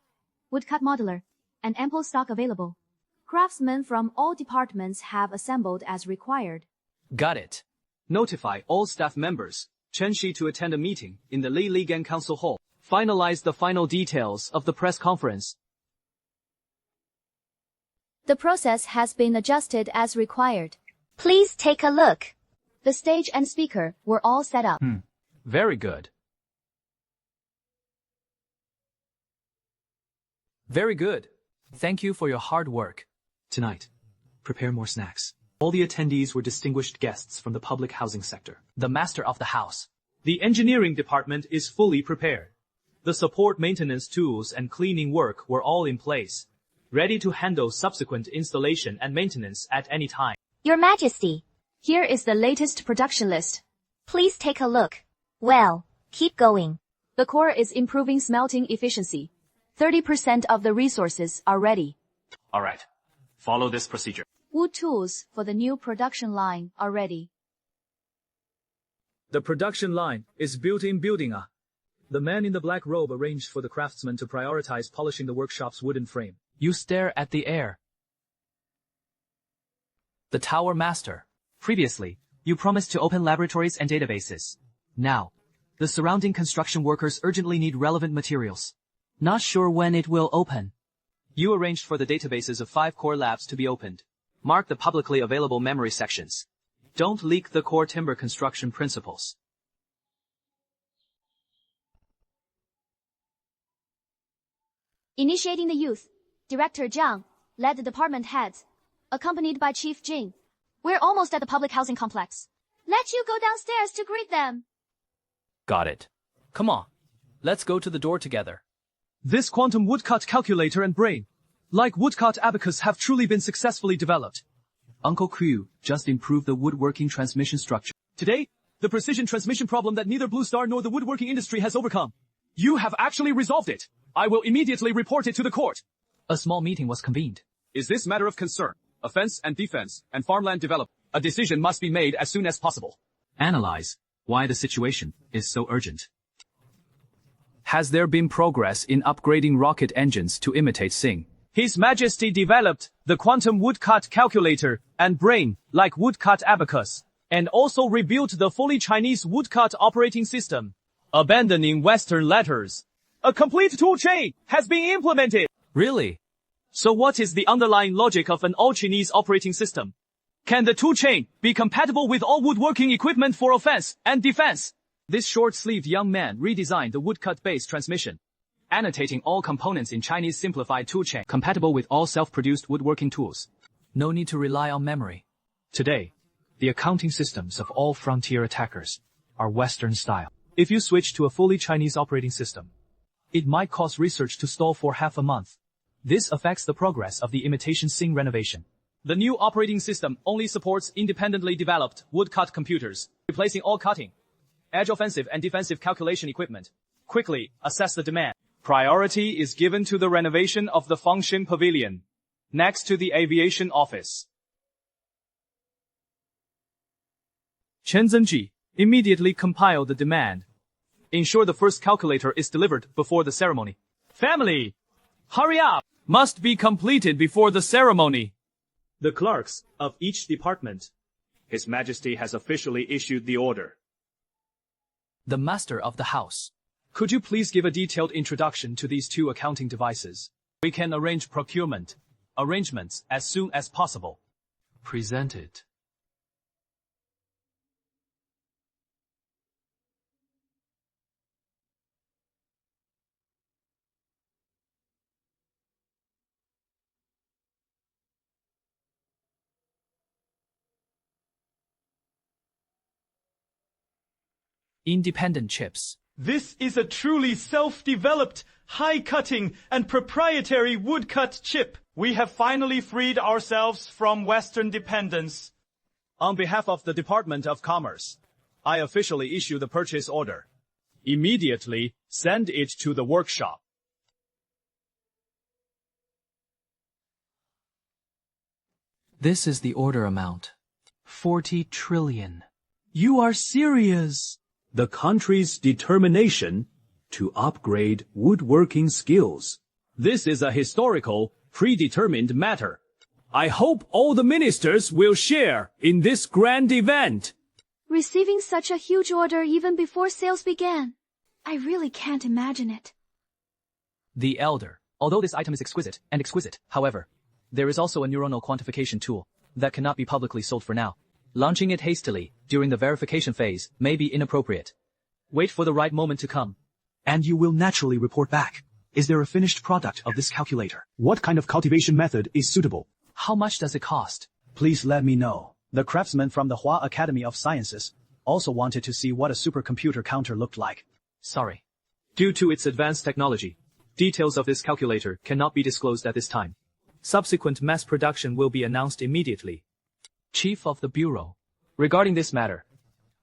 woodcut modeler, and ample stock available. Craftsmen from all departments have assembled as required. Got it. Notify all staff members, Chen Shi to attend a meeting in the Li Ligan Council Hall. Finalize the final details of the press conference. The process has been adjusted as required. Please take a look. The stage and speaker were all set up. Very good. Very good. Thank you for your hard work. Tonight, prepare more snacks. All the attendees were distinguished guests from the public housing sector. The master of the house. The engineering department is fully prepared. The support maintenance tools and cleaning work were all in place, ready to handle subsequent installation and maintenance at any time. Your Majesty, here is the latest production list. Please take a look. Well, keep going. The core is improving smelting efficiency. 30% of the resources are ready. All right. Follow this procedure. Wood tools for the new production line are ready. The production line is built in building. The man in the black robe arranged for the craftsmen to prioritize polishing the workshop's wooden frame. You stare at the air. The Tower Master. Previously, you promised to open laboratories and databases. Now, the surrounding construction workers urgently need relevant materials. Not sure when it will open. You arranged for the databases of 5 core labs to be opened. Mark the publicly available memory sections. Don't leak the core timber construction principles. Initiating the youth, Director Jiang led the department heads, accompanied by Chief Jing. We're almost at the public housing complex. Let you go downstairs to greet them. Got it. Come on. Let's go to the door together. This quantum woodcut calculator and brain, like woodcut abacus, have truly been successfully developed. Uncle Crew just improved the woodworking transmission structure. Today, the precision transmission problem that neither Blue Star nor the woodworking industry has overcome. You have actually resolved it. I will immediately report it to the court. A small meeting was convened. Is this matter of concern? Offense and defense and farmland development. A decision must be made as soon as possible. Analyze why the situation is so urgent. Has there been progress in upgrading rocket engines to imitate Sing? His Majesty developed the quantum woodcut calculator and brain like woodcut abacus, and also rebuilt the fully Chinese woodcut operating system, abandoning Western letters. A complete tool chain has been implemented. Really? So what is the underlying logic of an all-Chinese operating system? Can the tool chain be compatible with all woodworking equipment for offense and defense? This short-sleeved young man redesigned the woodcut-based transmission, annotating all components in Chinese simplified toolchain, compatible with all self-produced woodworking tools. No need to rely on memory. Today, the accounting systems of all frontier attackers are Western style. If you switch to a fully Chinese operating system, it might cause research to stall for half a month. This affects the progress of the imitation Sing renovation. The new operating system only supports independently developed woodcut computers, replacing all cutting, edge offensive and defensive calculation equipment. Quickly assess the demand. Priority is given to the renovation of the function pavilion, next to the aviation office. Chen Zhenji, immediately compile the demand. Ensure the first calculator is delivered before the ceremony. Family, hurry up! Must be completed before the ceremony. The clerks of each department. His Majesty has officially issued the order. The master of the house. Could you please give a detailed introduction to these 2 accounting devices? We can arrange procurement arrangements as soon as possible. Present it. Independent chips. This is a truly self-developed, high-cutting, and proprietary woodcut chip. We have finally freed ourselves from Western dependence. On behalf of the Department of Commerce, I officially issue the purchase order. Immediately send it to the workshop. This is the order amount. 40 trillion. You are serious? The country's determination to upgrade woodworking skills. This is a historical, predetermined matter. I hope all the ministers will share in this grand event. Receiving such a huge order even before sales began. I really can't imagine it. The elder. Although this item is exquisite, however, there is also a neuronal quantification tool that cannot be publicly sold for now. Launching it hastily during the verification phase may be inappropriate. Wait for the right moment to come. And you will naturally report back. Is there a finished product of this calculator? What kind of cultivation method is suitable? How much does it cost? Please let me know. The craftsmen from the Hua Academy of Sciences also wanted to see what a supercomputer counter looked like. Sorry. Due to its advanced technology, details of this calculator cannot be disclosed at this time. Subsequent mass production will be announced immediately. Chief of the Bureau. Regarding this matter,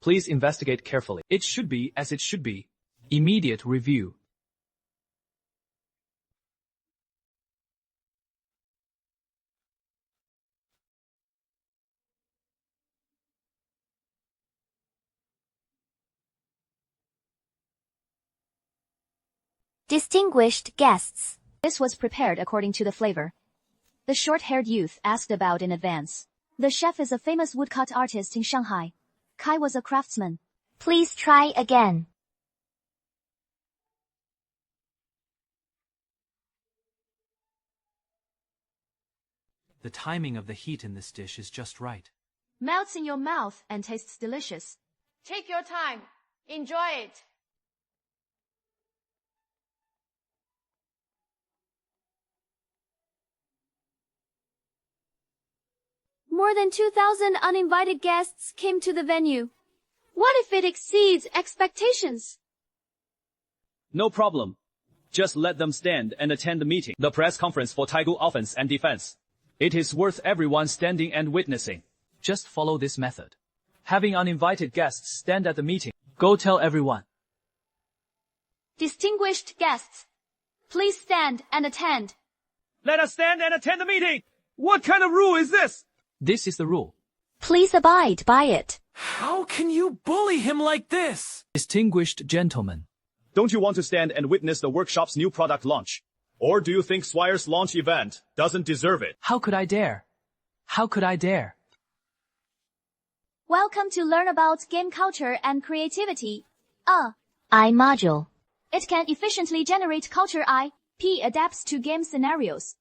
please investigate carefully. It should be as it should be. Immediate review. Distinguished guests. This was prepared according to the flavor. The short-haired youth asked about in advance. The chef is a famous woodcut artist in Shanghai. Kai was a craftsman. Please try again. The timing of the heat in this dish is just right. Melts in your mouth and tastes delicious. Take your time. Enjoy it. More than 2,000 uninvited guests came to the venue. What if it exceeds expectations? No problem. Just let them stand and attend the meeting. The press conference for Taegu offense and defense. It is worth everyone standing and witnessing. Just follow this method. Having uninvited guests stand at the meeting. Go tell everyone. Distinguished guests, please stand and attend. Let us stand and attend the meeting! What kind of rule is this? This is the rule. Please abide by it. How can you bully him like this? Distinguished gentlemen. Don't you want to stand and witness the workshop's new product launch? Or do you think Swire's launch event doesn't deserve it? How could I dare? How could I dare? Welcome to learn about game culture and creativity. I module. It can efficiently generate culture IP adapts to game scenarios.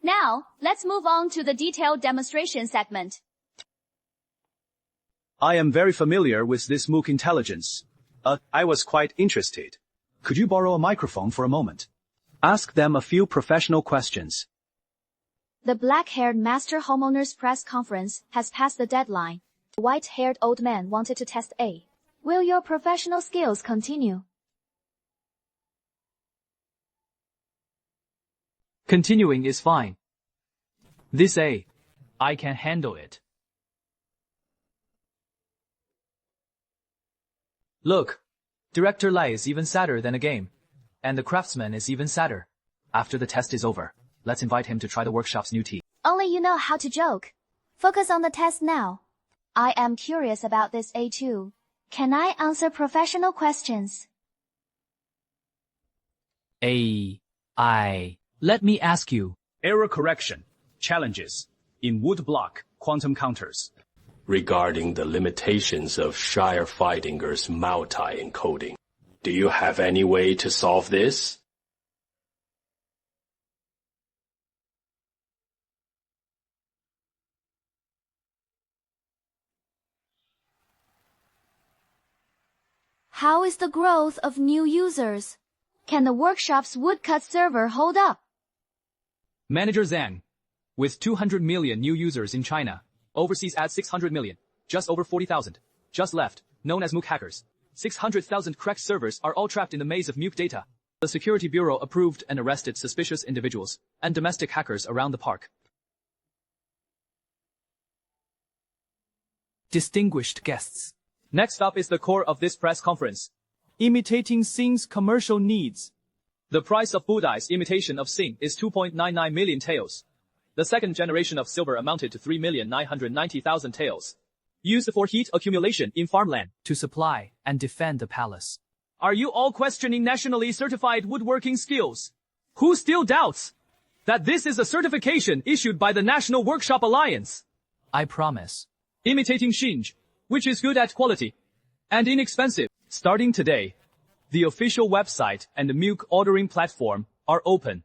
Now, let's move on to the detailed demonstration segment. I am very familiar with this MOOC intelligence. I was quite interested. Could you borrow a microphone for a moment? Ask them a few professional questions. The black-haired master homeowner's press conference has passed the deadline. The white-haired old man wanted to test A. Will your professional skills continue? Continuing is fine. This A, I can handle it. Look, Director Lai is even sadder than a game. And the craftsman is even sadder. After the test is over, let's invite him to try the workshop's new tea. Only you know how to joke. Focus on the test now. I am curious about this A too. Can I answer professional questions? Let me ask you. Error correction. Challenges. In wood block, quantum counters. Regarding the limitations of Shire Fightinger's multi-encoding, do you have any way to solve this? How is the growth of new users? Can the workshop's woodcut server hold up? Manager Zhang. With 200 million new users in China, overseas at 600 million, just over 40,000, just left, known as MOOC hackers. 600,000 cracked servers are all trapped in the maze of MOOC data. The Security Bureau approved and arrested suspicious individuals and domestic hackers around the park. Distinguished guests. Next up is the core of this press conference. Imitating Sing's commercial needs. The price of Budai's imitation of Sing is 2.99 million taels. The second generation of silver amounted to 3,990,000 taels. Used for heat accumulation in farmland. To supply and defend the palace. Are you all questioning nationally certified woodworking skills? Who still doubts that this is a certification issued by the National Workshop Alliance? I promise. Imitating Shinj, which is good at quality and inexpensive. Starting today, the official website and the MOOC ordering platform are open.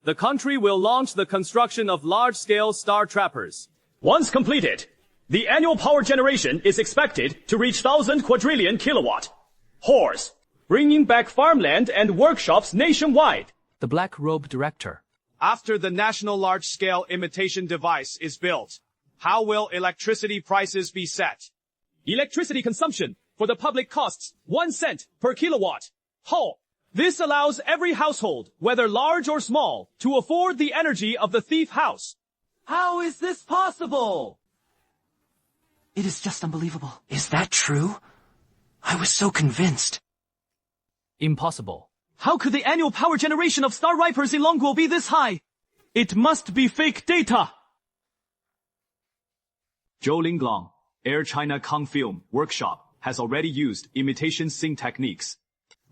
The country will launch the construction of large-scale star trappers. Once completed, the annual power generation is expected to reach 1,000 quadrillion kilowatt. Horse, bringing back farmland and workshops nationwide. The Black Robe Director. After the national large-scale imitation device is built, how will electricity prices be set? Electricity consumption for the public costs 1 cent per kilowatt. Ho! This allows every household, whether large or small, to afford the energy of the thief house. How is this possible? It is just unbelievable. Is that true? I was so convinced. Impossible. How could the annual power generation of star ripers in Longguo be this high? It must be fake data. Zhou Linglong, Air China Kangfilm Workshop, has already used imitation Sing techniques.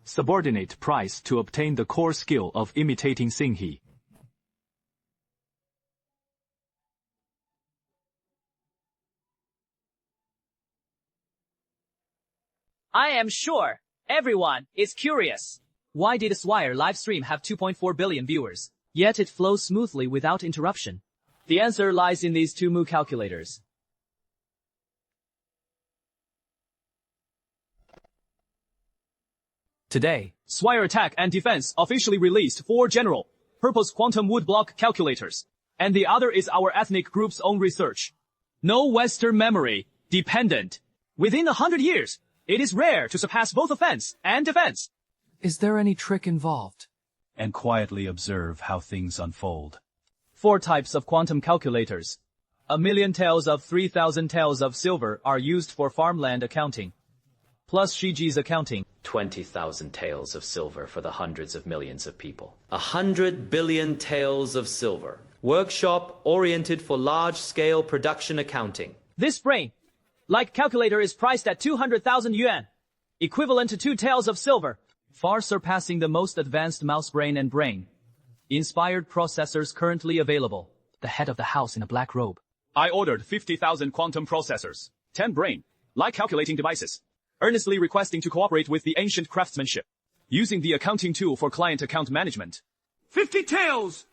Subordinate price to obtain the core skill of imitating Singhe. I am sure everyone is curious. Why did Swire livestream have 2.4 billion viewers, yet it flows smoothly without interruption? The answer lies in these two Mu calculators. Today, Swire Attack and Defense officially released 4 general-purpose quantum wood block calculators, and the other is our ethnic group's own research. No Western memory, dependent. Within 100 years, it is rare to surpass both offense and defense. Is there any trick involved? And quietly observe how things unfold. 4 types of quantum calculators. 1,000,000 taels of 3,000 taels of silver are used for farmland accounting, plus Shiji's accounting. 20,000 taels of silver for the hundreds of millions of people. 100 billion taels of silver. Workshop oriented for large-scale production accounting. This brain-like calculator is priced at 200,000 yuan, equivalent to 2 taels of silver, far surpassing the most advanced mouse brain and brain-inspired processors currently available. The head of the house in a black robe. I ordered 50,000 quantum processors, 10 brain-like calculating devices, earnestly requesting to cooperate with the ancient craftsmanship, using the accounting tool for client account management. 50 taels!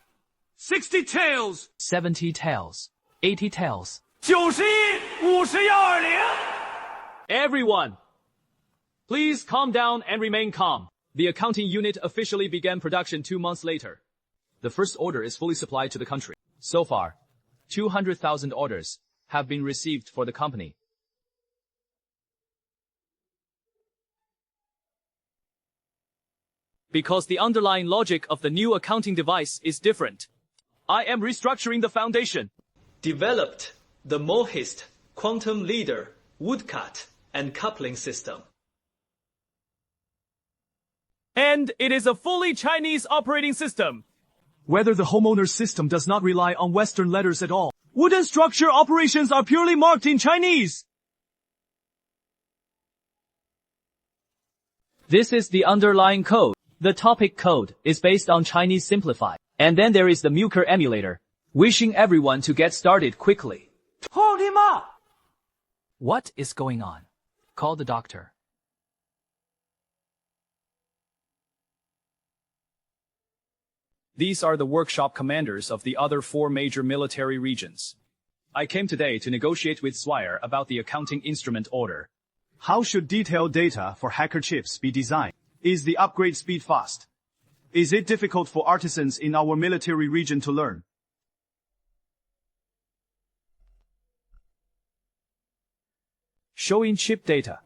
60 taels! 70 taels. 80 taels. 91, 50要20. Everyone, please calm down and remain calm. The accounting unit officially began production 2 months later. The first order is fully supplied to the country. So far, 200,000 orders have been received for the company. Because the underlying logic of the new accounting device is different, I am restructuring the foundation. developed the Mohist quantum leader woodcut and coupling system. And it is a fully Chinese operating system. Whether the homeowner's system does not rely on Western letters at all, wooden structure operations are purely marked in Chinese. This is the underlying code. The topic code is based on Chinese simplified. And then there is the Muker emulator, wishing everyone to get started quickly. Holy ma! What is going on? Call the doctor. These are the workshop commanders of the other 4 major military regions. I came today to negotiate with Swire about the accounting instrument order. How should detailed data for hacker chips be designed? Is the upgrade speed fast? Is it difficult for artisans in our military region to learn? Showing chip data.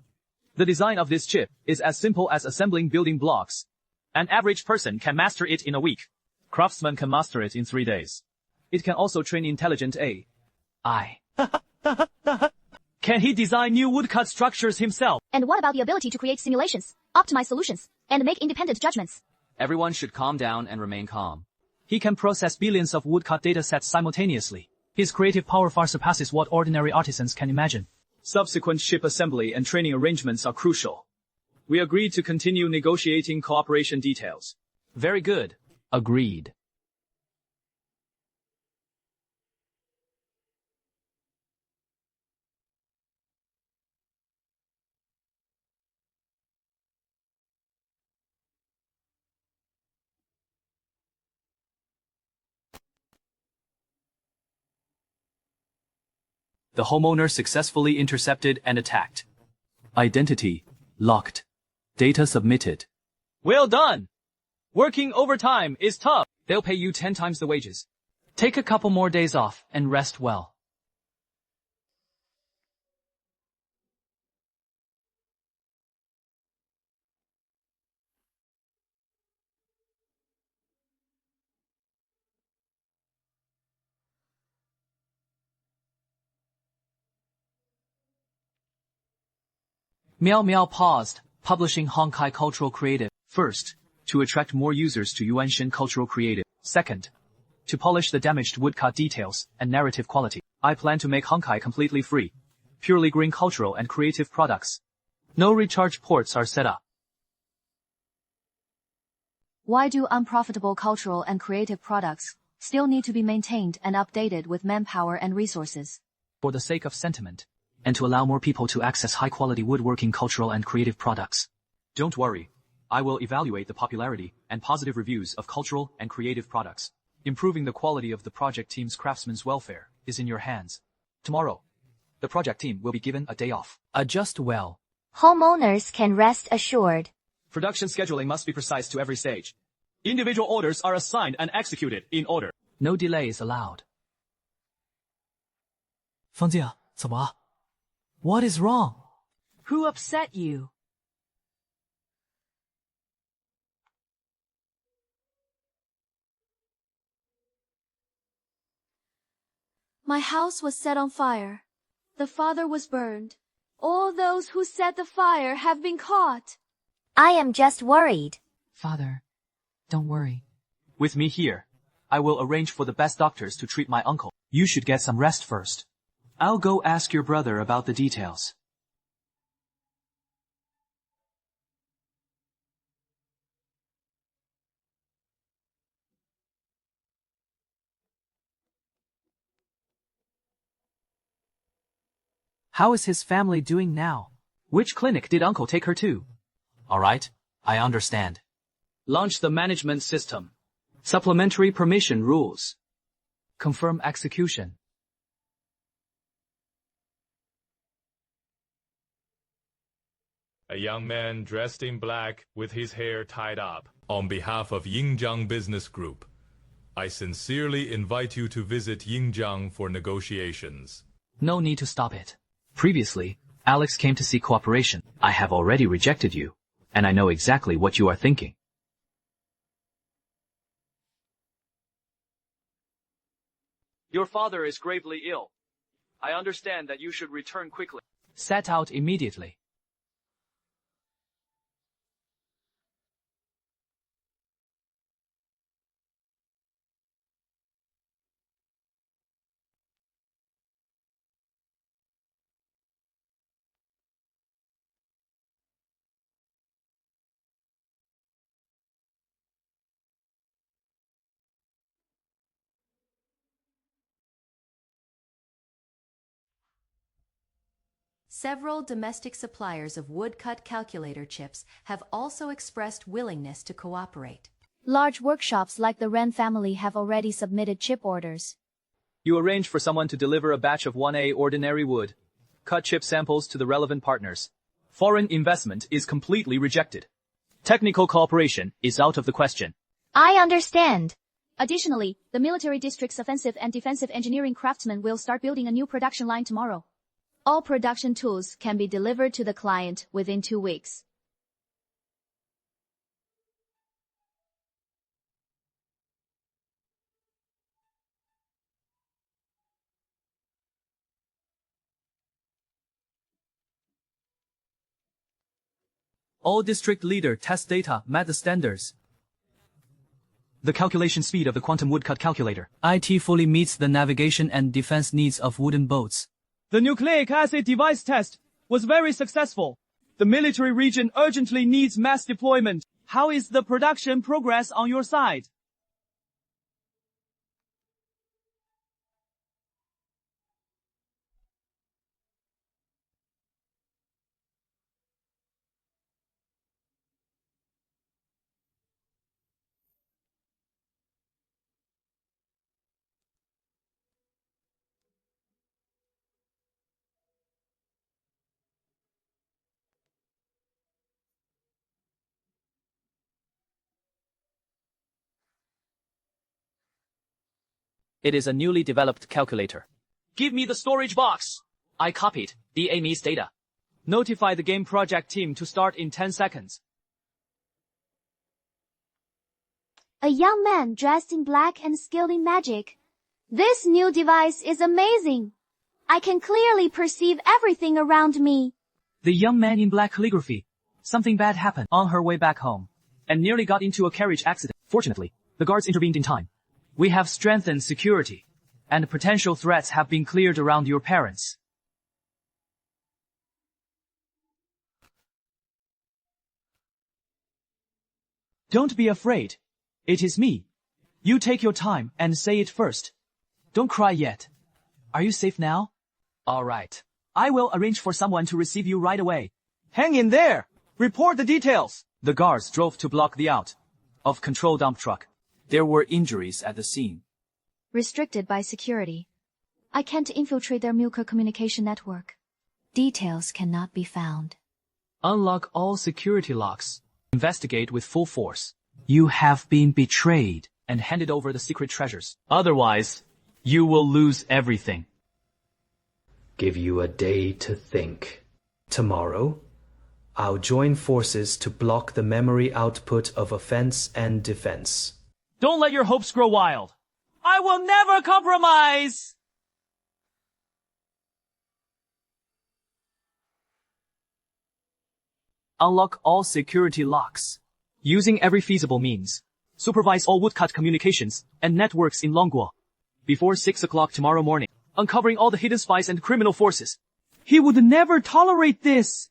The design of this chip is as simple as assembling building blocks. An average person can master it in a week. Craftsmen can master it in 3 days. It can also train intelligent AI. Can he design new woodcut structures himself? And what about the ability to create simulations, optimize solutions, and make independent judgments? Everyone should calm down and remain calm. He can process billions of woodcut datasets simultaneously. His creative power far surpasses what ordinary artisans can imagine. Subsequent chip assembly and training arrangements are crucial. We agreed to continue negotiating cooperation details. Very good. Agreed. The homeowner successfully intercepted and attacked. Identity locked. Data submitted. Well done! Working overtime is tough. They'll pay you 10 times the wages. Take a couple more days off and rest well. Meow Meow paused, publishing Honkai Cultural Creative. First, to attract more users to Yuanshan Cultural Creative. Second, to polish the damaged woodcut details and narrative quality. I plan to make Honkai completely free. Purely green cultural and creative products. No recharge ports are set up. Why do unprofitable cultural and creative products still need to be maintained and updated with manpower and resources? For the sake of sentiment and to allow more people to access high-quality woodworking cultural and creative products. Don't worry. I will evaluate the popularity and positive reviews of cultural and creative products. Improving the quality of the project team's craftsmen's welfare is in your hands. Tomorrow, the project team will be given a day off. Adjust well. Homeowners can rest assured. Production scheduling must be precise to every stage. Individual orders are assigned and executed in order. No delay is allowed. 方静，怎么了？ What is wrong? Who upset you? My house was set on fire. The father was burned. All those who set the fire have been caught. I am just worried. Father, don't worry. With me here, I will arrange for the best doctors to treat my uncle. You should get some rest first. I'll go ask your brother about the details. How is his family doing now? Which clinic did uncle take her to? All right, I understand. Launch the management system. Supplementary permission rules. Confirm execution. A young man dressed in black with his hair tied up. On behalf of Yingjiang Business Group, I sincerely invite you to visit Yingjiang for negotiations. No need to stop it. Previously, Alex came to seek cooperation. I have already rejected you, and I know exactly what you are thinking. Your father is gravely ill. I understand that you should return quickly. Set out immediately. Several domestic suppliers of woodcut calculator chips have also expressed willingness to cooperate. Large workshops like the Ren family have already submitted chip orders. You arrange for someone to deliver a batch of 1A ordinary wood. Cut chip samples to the relevant partners. Foreign investment is completely rejected. Technical cooperation is out of the question. I understand. Additionally, the military district's offensive and defensive engineering craftsmen will start building a new production line tomorrow. All production tools can be delivered to the client within 2 weeks. All district leader test data met the standards. The calculation speed of the quantum woodcut calculator. IT fully meets the navigation and defense needs of wooden boats. The nucleic acid device test was very successful. The military region urgently needs mass deployment. How is the production progress on your side? It is a newly developed calculator. Give me the storage box. I copied the AME's data. Notify the game project team to start in 10 seconds. A young man dressed in black and skilled in magic. This new device is amazing. I can clearly perceive everything around me. The young man in black calligraphy. Something bad happened on her way back home and nearly got into a carriage accident. Fortunately, the guards intervened in time. We have strengthened security, and potential threats have been cleared around your parents. Don't be afraid. It is me. You take your time and say it first. Don't cry yet. Are you safe now? All right. I will arrange for someone to receive you right away. Hang in there! Report the details! The guards drove to block the out of control dump truck. There were injuries at the scene. Restricted by security. I can't infiltrate their Milker communication network. Details cannot be found. Unlock all security locks. Investigate with full force. You have been betrayed and handed over the secret treasures. Otherwise, you will lose everything. Give you a day to think. Tomorrow, I'll join forces to block the memory output of offense and defense. Don't let your hopes grow wild. I will never compromise! Unlock all security locks. Using every feasible means. Supervise all woodcut communications and networks in Longguo. Before 6 o'clock tomorrow morning. Uncovering all the hidden spies and criminal forces. He would never tolerate this!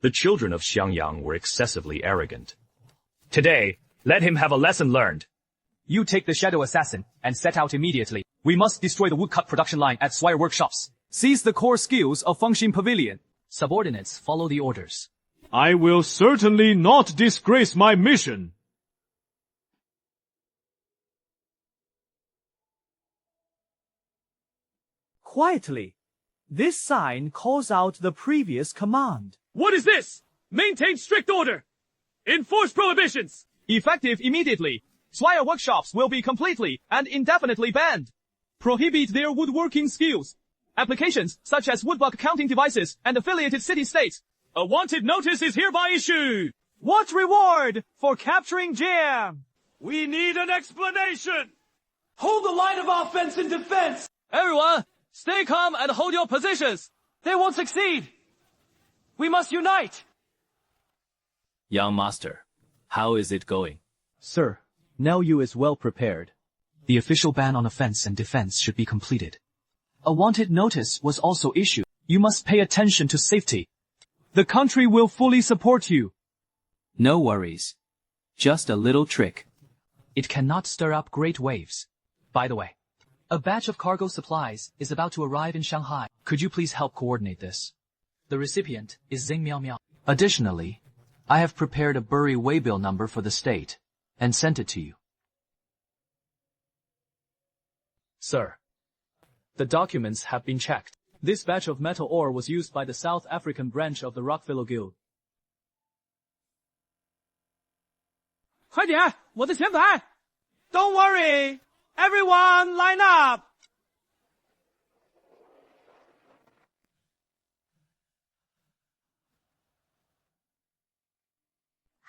The children of Xiangyang were excessively arrogant. Today, let him have a lesson learned. You take the Shadow Assassin and set out immediately. We must destroy the woodcut production line at Swire Workshops. Seize the core skills of Fengshin Pavilion. Subordinates follow the orders. I will certainly not disgrace my mission. Quietly. This sign calls out the previous command. What is this? Maintain strict order. Enforce prohibitions. Effective immediately. Swire Workshops will be completely and indefinitely banned. Prohibit their woodworking skills. Applications such as woodblock counting devices and affiliated city-states. A wanted notice is hereby issued. What reward for capturing Jam? We need an explanation. Hold the line of offense and defense. Everyone, stay calm and hold your positions. They won't succeed. We must unite. Young master, how is it going? Sir, now you is well prepared. The official ban on offense and defense should be completed. A wanted notice was also issued. You must pay attention to safety. The country will fully support you. No worries. Just a little trick. It cannot stir up great waves. By the way, a batch of cargo supplies is about to arrive in Shanghai. Could you please help coordinate this? The recipient is Zing Miao Miao. Additionally, I have prepared a bury waybill number for the state and sent it to you. Sir, the documents have been checked. This batch of metal ore was used by the South African branch of the Rockfellow Guild. 快点，我的前排。Don't worry, everyone line up.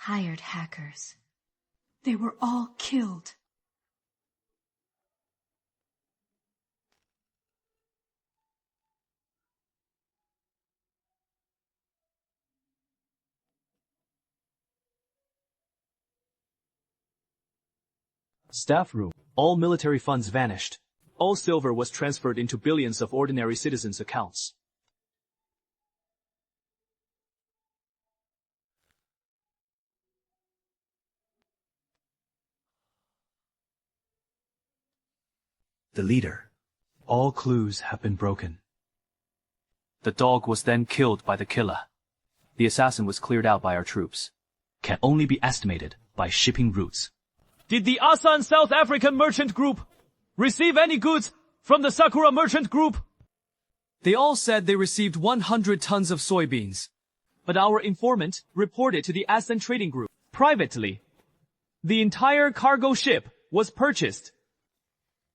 Hired hackers. They were all killed. Staff room. All military funds vanished. All silver was transferred into billions of ordinary citizens' accounts. The leader. All clues have been broken. The dog was then killed by the killer. The assassin was cleared out by our troops. Can only be estimated by shipping routes. Did the Asan South African Merchant Group receive any goods from the Sakura Merchant Group? They all said they received 100 tons of soybeans. But our informant reported to the Asan Trading Group privately. The entire cargo ship was purchased.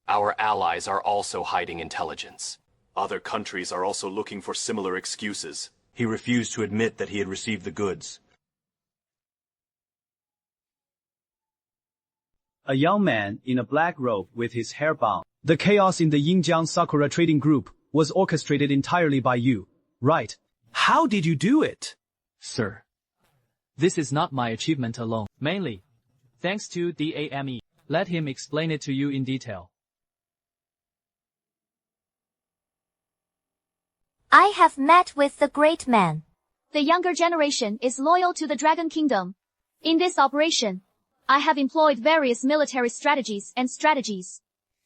Our allies are also hiding intelligence. Other countries are also looking for similar excuses. He refused to admit that he had received the goods. A young man in a black robe with his hair bound. The chaos in the Yingjiang Sakura Trading Group was orchestrated entirely by you, right? How did you do it? Sir, this is not my achievement alone. Mainly, thanks to DAME. Let him explain it to you in detail. I have met with the great man. The younger generation is loyal to the Dragon Kingdom. In this operation, I have employed various military strategies and strategies.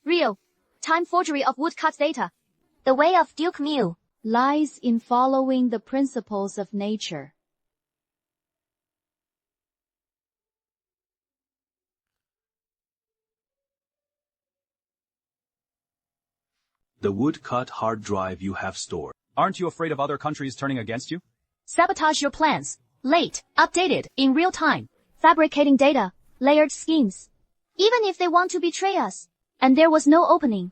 Real-time forgery of woodcut data. The way of Duke Mew lies in following the principles of nature. The woodcut hard drive you have stored. Aren't you afraid of other countries turning against you? Sabotage your plans. Late, updated, in real time. Fabricating data, layered schemes. Even if they want to betray us. And there was no opening.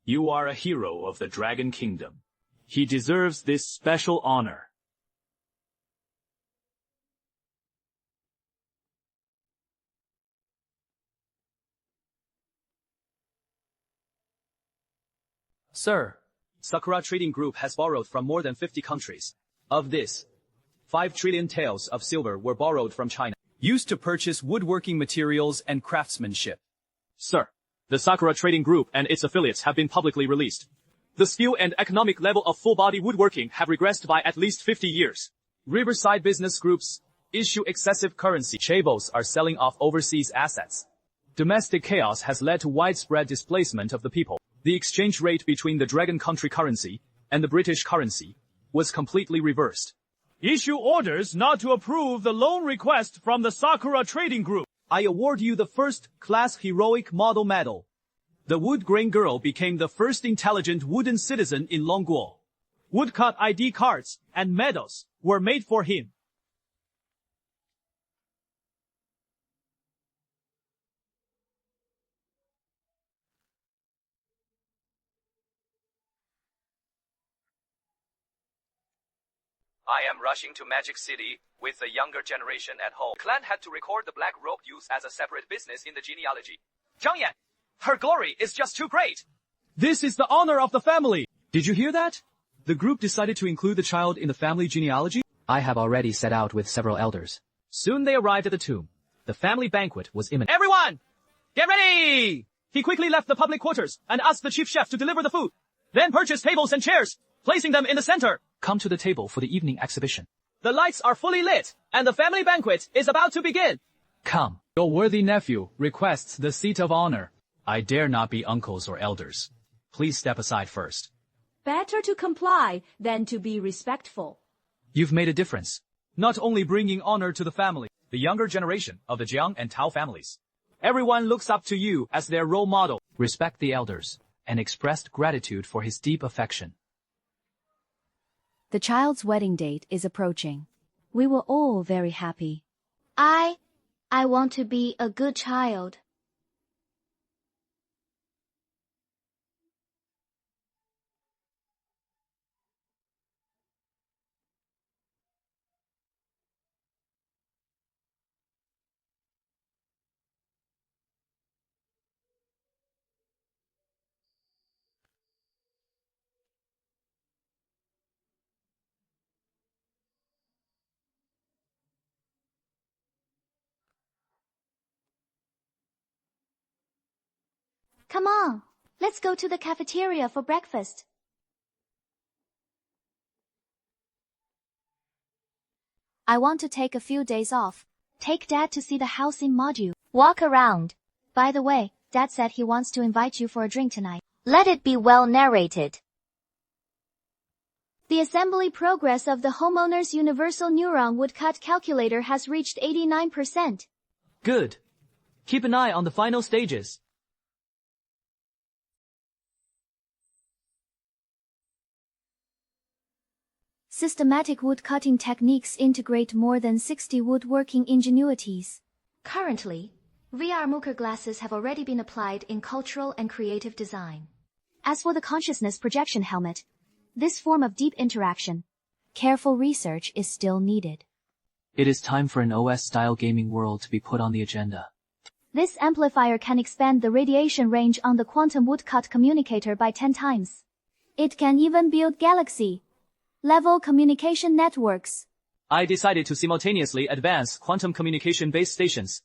You are a hero of the Dragon Kingdom. He deserves this special honor. Sir, Sakura Trading Group has borrowed from more than 50 countries. Of this, 5 trillion taels of silver were borrowed from China, used to purchase woodworking materials and craftsmanship. Sir, the Sakura Trading Group and its affiliates have been publicly released. The skill and economic level of full-body woodworking have regressed by at least 50 years. Riverside business groups issue excessive currency. Chaebols are selling off overseas assets. Domestic chaos has led to widespread displacement of the people. The exchange rate between the Dragon country currency and the British currency was completely reversed. Issue orders not to approve the loan request from the Sakura Trading Group. I award you the first-class heroic model medal. The wood grain girl became the first intelligent wooden citizen in Longguo. Woodcut ID cards and medals were made for him. I am rushing to Magic City with the younger generation at home. The clan had to record the black robe use as a separate business in the genealogy. Zhang Yan, her glory is just too great. This is the honor of the family. Did you hear that? The group decided to include the child in the family genealogy? I have already set out with several elders. Soon they arrived at the tomb. The family banquet was imminent. Everyone, get ready! He quickly left the public quarters and asked the chief chef to deliver the food. Then purchased tables and chairs, placing them in the center. Come to the table for the evening exhibition. The lights are fully lit, and the family banquet is about to begin. Come. Your worthy nephew requests the seat of honor. I dare not be uncles or elders. Please step aside first. Better to comply than to be respectful. You've made a difference. Not only bringing honor to the family, the younger generation of the Jiang and Tao families. Everyone looks up to you as their role model. Respect the elders, and expressed gratitude for his deep affection. The child's wedding date is approaching. We were all very happy. I want to be a good child. Come on, let's go to the cafeteria for breakfast. I want to take a few days off. Take Dad to see the house in Maju. Walk around. By the way, Dad said he wants to invite you for a drink tonight. Let it be well narrated. The assembly progress of the homeowner's universal neuron woodcut calculator has reached 89%. Good. Keep an eye on the final stages. Systematic woodcutting techniques integrate more than 60 woodworking ingenuities. Currently, VR Mooker glasses have already been applied in cultural and creative design. As for the consciousness projection helmet, this form of deep interaction, careful research is still needed. It is time for an OS-style gaming world to be put on the agenda. This amplifier can expand the radiation range on the quantum woodcut communicator by 10 times. It can even build galaxy-level communication networks. I decided to simultaneously advance quantum communication base stations,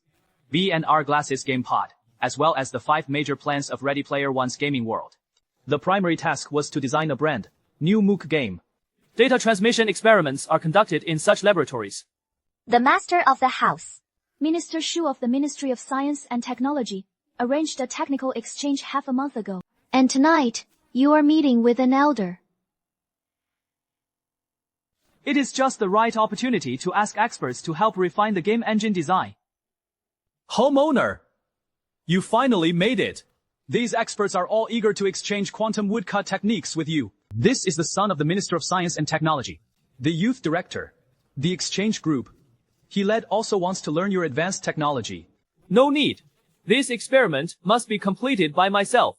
VR glasses game pod, as well as the 5 major plans of Ready Player One's gaming world. The primary task was to design a brand new MOOC game Data transmission experiments are conducted in such laboratories. The master of the house, Minister Xu of the Ministry of Science and Technology, arranged a technical exchange half a month ago. And tonight, you are meeting with an elder. It is just the right opportunity to ask experts to help refine the game engine design. Homeowner, you finally made it. These experts are all eager to exchange quantum woodcut techniques with you. This is the son of the Minister of Science and Technology, the youth director, the exchange group. He led also wants to learn your advanced technology. No need. This experiment must be completed by myself.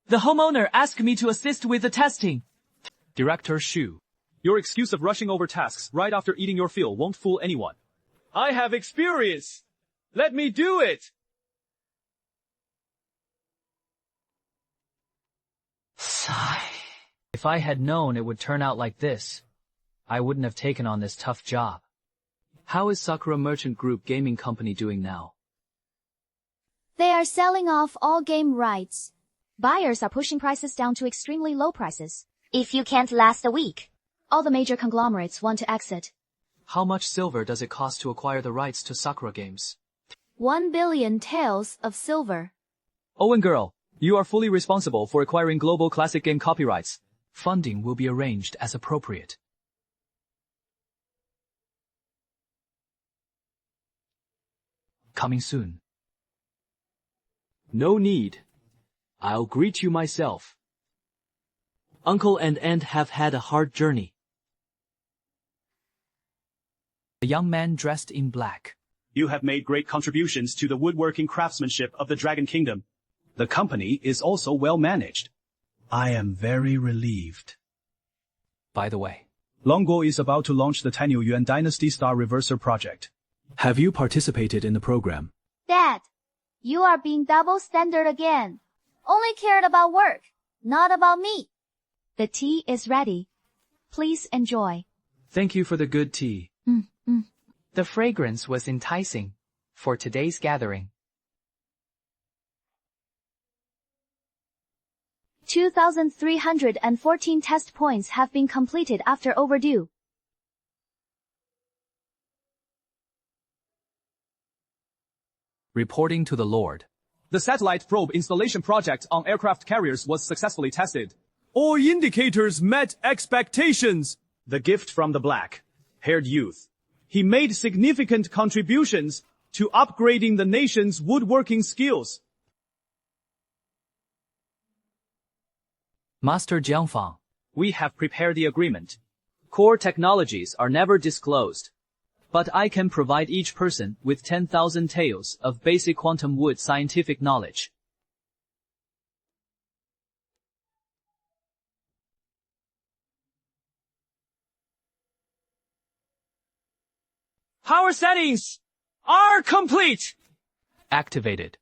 The homeowner asked me to assist with the testing. Director Xu, your excuse of rushing over tasks right after eating your fill won't fool anyone. I have experience. Let me do it. Sigh. If I had known it would turn out like this, I wouldn't have taken on this tough job. How is Sakura Merchant Group Gaming Company doing now? They are selling off all game rights. Buyers are pushing prices down to extremely low prices. If you can't last a week, all the major conglomerates want to exit. How much silver does it cost to acquire the rights to Sakura games? 1 billion taels of silver. Owen girl, you are fully responsible for acquiring global classic game copyrights. Funding will be arranged as appropriate. Coming soon. No need. I'll greet you myself. Uncle and aunt have had a hard journey. The young man dressed in black. You have made great contributions to the woodworking craftsmanship of the Dragon Kingdom. The company is also well managed. I am very relieved. By the way, Longguo is about to launch the Tanyu Yuan Dynasty Star Reverser project. Have you participated in the program? Dad, you are being double standard again. Only cared about work, not about me. The tea is ready. Please enjoy. Thank you for the good tea. The fragrance was enticing for today's gathering. 2,314 test points have been completed after overdue. Reporting to the Lord. The satellite probe installation project on aircraft carriers was successfully tested. All indicators met expectations. The gift from the black-haired youth. He made significant contributions to upgrading the nation's woodworking skills. Master Jiangfang. We have prepared the agreement. Core technologies are never disclosed. But I can provide each person with 10,000 taels of basic quantum wood scientific knowledge. Power settings are complete. Activated.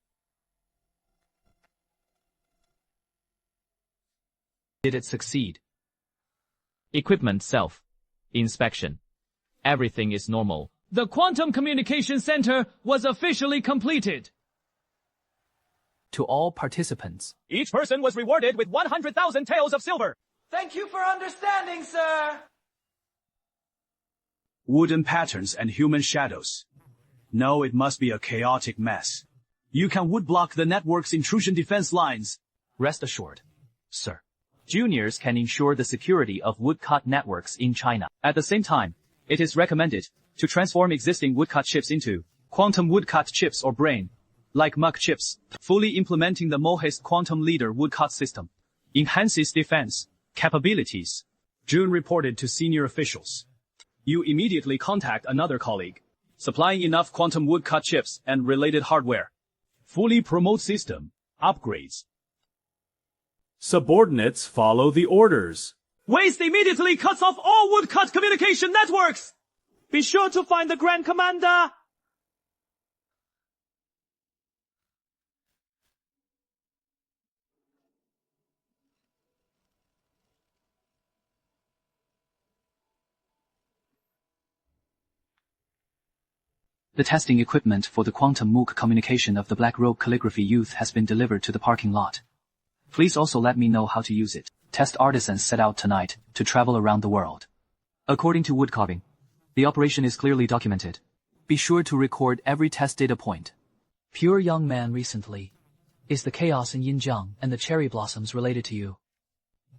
Did it succeed? Equipment self-inspection. Everything is normal. The Quantum Communication Center was officially completed. To all participants. Each person was rewarded with 100,000 taels of silver. Thank you for understanding, sir. Wooden patterns and human shadows. No, it must be a chaotic mess. You can woodblock the network's intrusion defense lines. Rest assured, sir. Juniors can ensure the security of woodcut networks in China. At the same time, it is recommended to transform existing woodcut chips into quantum woodcut chips or brain, like muck chips, fully implementing the Mohest quantum leader woodcut system. Enhances defense capabilities. June reported to senior officials. You immediately contact another colleague, supplying enough quantum woodcut chips and related hardware. Fully promote system upgrades. Subordinates follow the orders. Waste immediately cuts off all woodcut communication networks! Be sure to find the Grand Commander! The testing equipment for the quantum MOOC communication of the Black Robe Calligraphy Youth has been delivered to the parking lot. Please also let me know how to use it. Test artisans set out tonight to travel around the world. According to wood carving, the operation is clearly documented. Be sure to record every test data point. Pure young man recently. Is the chaos in Yinjiang and the cherry blossoms related to you?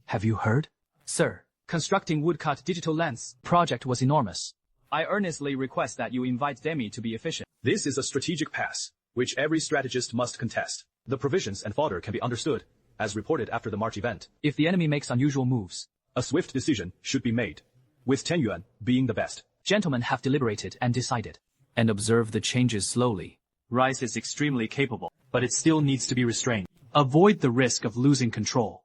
Have you heard? Sir, constructing woodcut digital lens project was enormous. I earnestly request that you invite Demi to be efficient. This is a strategic pass, which every strategist must contest. The provisions and fodder can be understood, as reported after the March event. If the enemy makes unusual moves, a swift decision should be made, with 10 yuan being the best. Gentlemen have deliberated and decided, and observe the changes slowly. Rice is extremely capable, but it still needs to be restrained. Avoid the risk of losing control.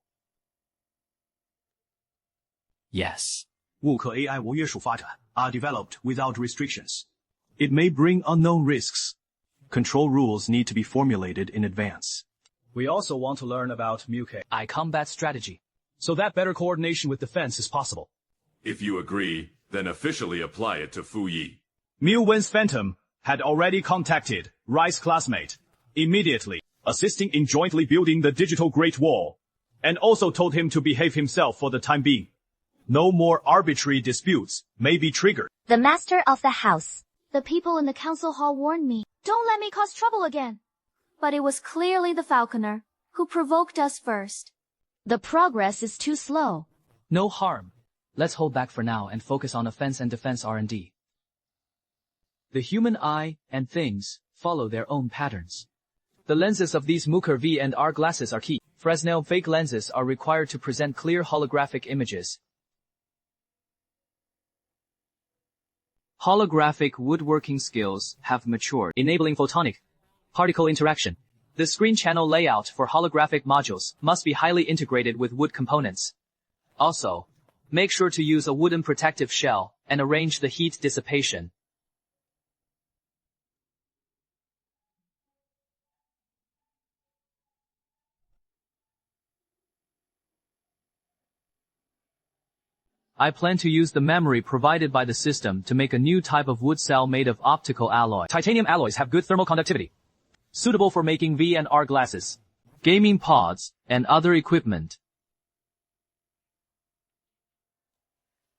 Yes. 物可 AI 无约束发展 are developed without restrictions. It may bring unknown risks. Control rules need to be formulated in advance. We also want to learn about Muke, combat strategy, so that better coordination with defense is possible. If you agree, then officially apply it to Fu Yi. Mu Wen's Phantom had already contacted Rice's classmate immediately, assisting in jointly building the digital Great Wall, and also told him to behave himself for the time being. No more arbitrary disputes may be triggered. The master of the house. The people in the council hall warned me, don't let me cause trouble again. But it was clearly the falconer who provoked us first. The progress is too slow. No harm. Let's hold back for now and focus on offense and defense R&D. The human eye and things follow their own patterns. The lenses of these Mooker V and R glasses are key. Fresnel fake lenses are required to present clear holographic images. Holographic woodworking skills have matured, enabling photonic particle interaction. The screen channel layout for holographic modules must be highly integrated with wood components. Also, make sure to use a wooden protective shell and arrange the heat dissipation. I plan to use the memory provided by the system to make a new type of wood cell made of optical alloy. Titanium alloys have good thermal conductivity, suitable for making V and R glasses, gaming pods, and other equipment.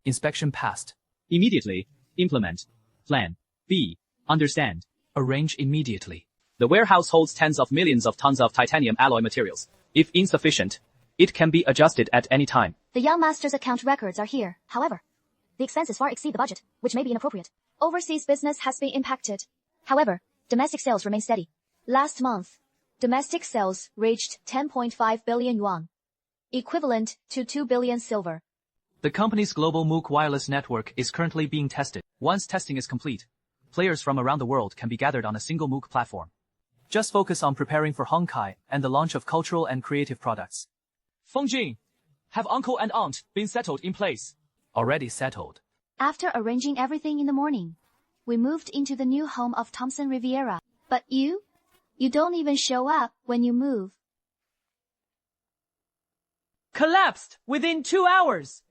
Inspection passed. Immediately, implement. Plan. B. Understand. Arrange immediately. The warehouse holds tens of millions of tons of titanium alloy materials. If insufficient, it can be adjusted at any time. The young master's account records are here. However, the expenses far exceed the budget, which may be inappropriate. Overseas business has been impacted. However, domestic sales remain steady. Last month, domestic sales reached 10.5 billion yuan, equivalent to 2 billion silver. The company's global MOOC wireless network is currently being tested. Once testing is complete, players from around the world can be gathered on a single MOOC platform. Just focus on preparing for Honkai and the launch of cultural and creative products. Fengjing, have uncle and aunt been settled in place? Already settled. After arranging everything in the morning, we moved into the new home of Thompson Riviera. But you don't even show up when you move. Collapsed within 2 hours,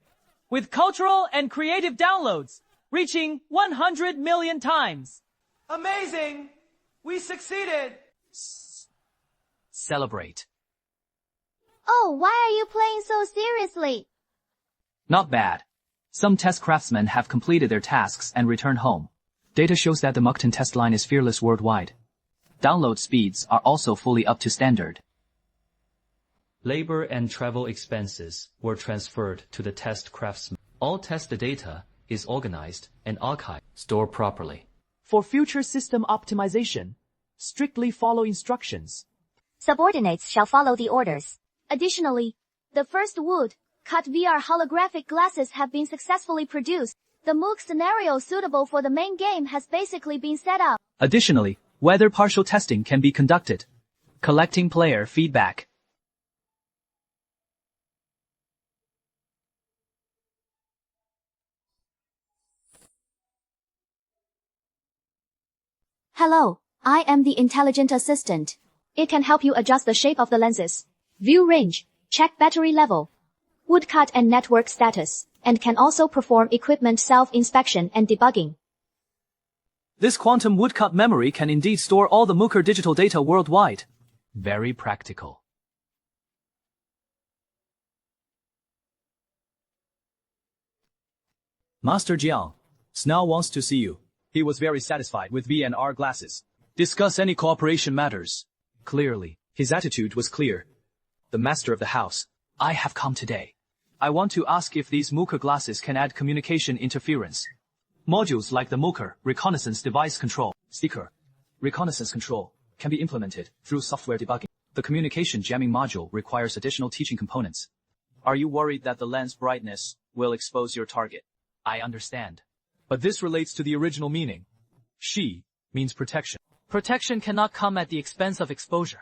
with cultural and creative downloads reaching 100 million times. Amazing! We succeeded! Celebrate. Oh, why are you playing so seriously? Not bad. Some test craftsmen have completed their tasks and returned home. Data shows that the Mukden test line is fearless worldwide. Download speeds are also fully up to standard. Labor and travel expenses were transferred to the test craftsmen. All test data is organized and archived. Store properly. For future system optimization, strictly follow instructions. Subordinates shall follow the orders. Additionally, the first wood-cut VR holographic glasses have been successfully produced. The MOOC scenario suitable for the main game has basically been set up. Additionally, whether partial testing can be conducted. Collecting player feedback. Hello, I am the intelligent assistant. It can help you adjust the shape of the lenses, view range, check battery level, woodcut and network status, and can also perform equipment self-inspection and debugging. This quantum woodcut memory can indeed store all the Mooker digital data worldwide. Very practical. Master Jiang, Snell wants to see you. He was very satisfied with V&R glasses. Discuss any cooperation matters. Clearly, his attitude was clear. The master of the house, I have come today. I want to ask if these Mooker glasses can add communication interference. Modules like the Mooker Reconnaissance Device Control, Sticker, Reconnaissance Control, can be implemented through software debugging. The communication jamming module requires additional teaching components. Are you worried that the lens brightness will expose your target? I understand. But this relates to the original meaning. Shi means protection. Protection cannot come at the expense of exposure.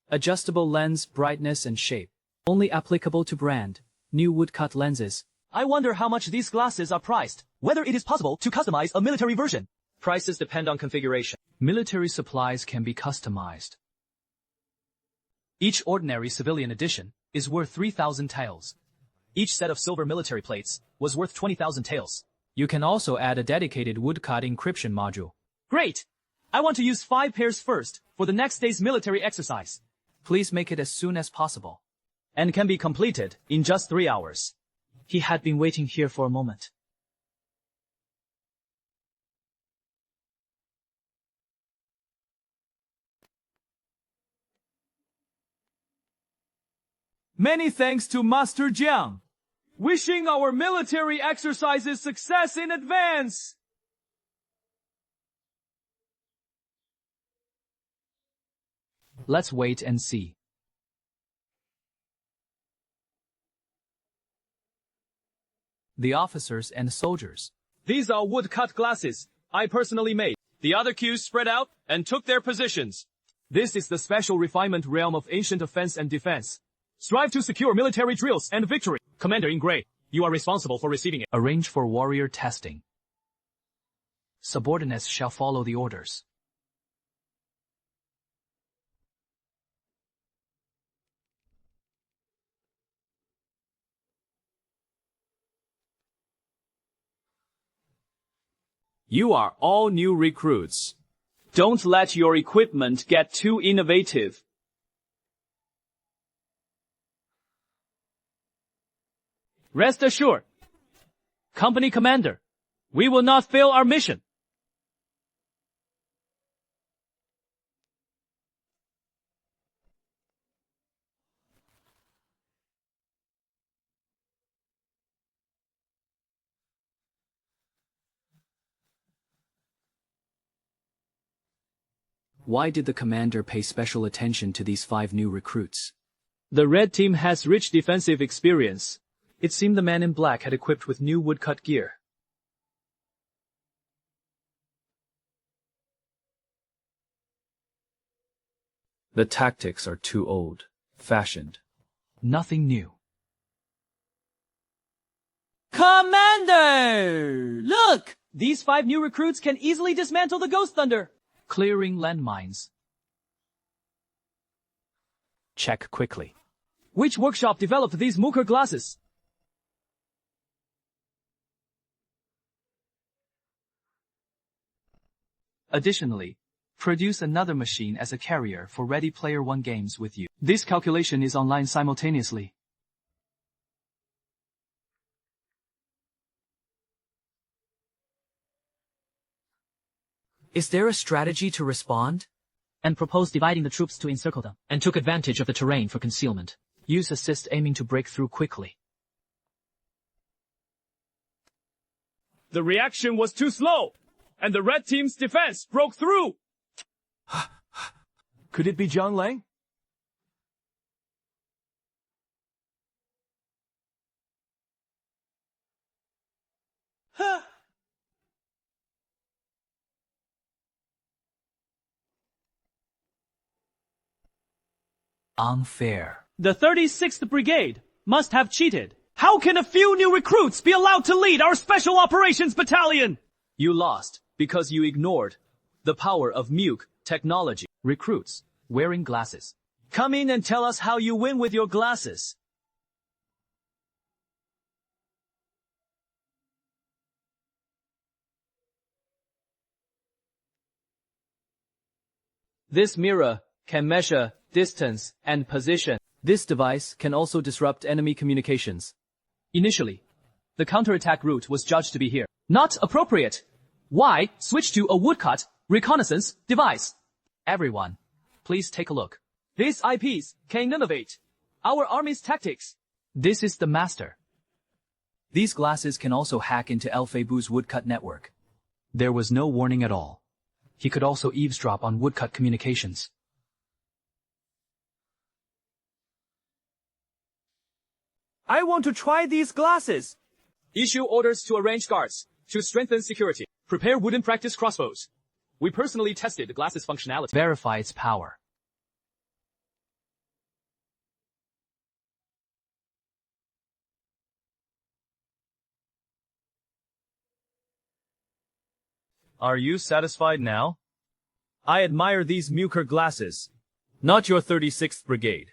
Adjustable lens, brightness and shape. Only applicable to brand new woodcut lenses. I wonder how much these glasses are priced. Whether it is possible to customize a military version. Prices depend on configuration. Military supplies can be customized. Each ordinary civilian edition is worth 3,000 taels. Each set of silver military plates was worth 20,000 taels. You can also add a dedicated woodcut encryption module. Great! I want to use 5 pairs first for the next day's military exercise. Please make it as soon as possible. And can be completed in just 3 hours. He had been waiting here for a moment. Many thanks to Master Jiang. Wishing our military exercises success in advance. Let's wait and see. The officers and soldiers. These are woodcut glasses I personally made. The other cues spread out and took their positions. This is the special refinement realm of ancient offense and defense. Strive to secure military drills and victory. Commander in gray, you are responsible for receiving it. Arrange for warrior testing. Subordinates shall follow the orders. You are all new recruits. Don't let your equipment get too innovative. Rest assured, Company Commander, we will not fail our mission. Why did the commander pay special attention to these 5 new recruits? The red team has rich defensive experience. It seemed the man in black had equipped with new woodcut gear. The tactics are too old-fashioned. Nothing new. Commander! Look! These 5 new recruits can easily dismantle the Ghost Thunder. Clearing landmines. Check quickly. Which workshop developed these Mooker glasses? Additionally, produce another machine as a carrier for Ready Player One games with you. This calculation is online simultaneously. Is there a strategy to respond? And propose dividing the troops to encircle them, and took advantage of the terrain for concealment. Use assist aiming to break through quickly. The reaction was too slow, and the red team's defense broke through. Could it be Zhang Lang? Unfair. The 36th Brigade must have cheated. How can a few new recruits be allowed to lead our Special Operations Battalion? You lost because you ignored the power of Muke technology. Recruits, wearing glasses. Come in and tell us how you win with your glasses. This mirror can measure distance and position. This device can also disrupt enemy communications. Initially, the counterattack route was judged to be here. Not appropriate. Why switch to a woodcut reconnaissance device? Everyone, please take a look. These IPs can innovate our army's tactics. This is the master. These glasses can also hack into Elfebu's woodcut network. There was no warning at all. He could also eavesdrop on woodcut communications. I want to try these glasses. Issue orders to arrange guards to strengthen security. Prepare wooden practice crossbows. We personally tested the glasses' functionality. Verify its power. Are you satisfied now? I admire these Muker glasses. Not your 36th Brigade.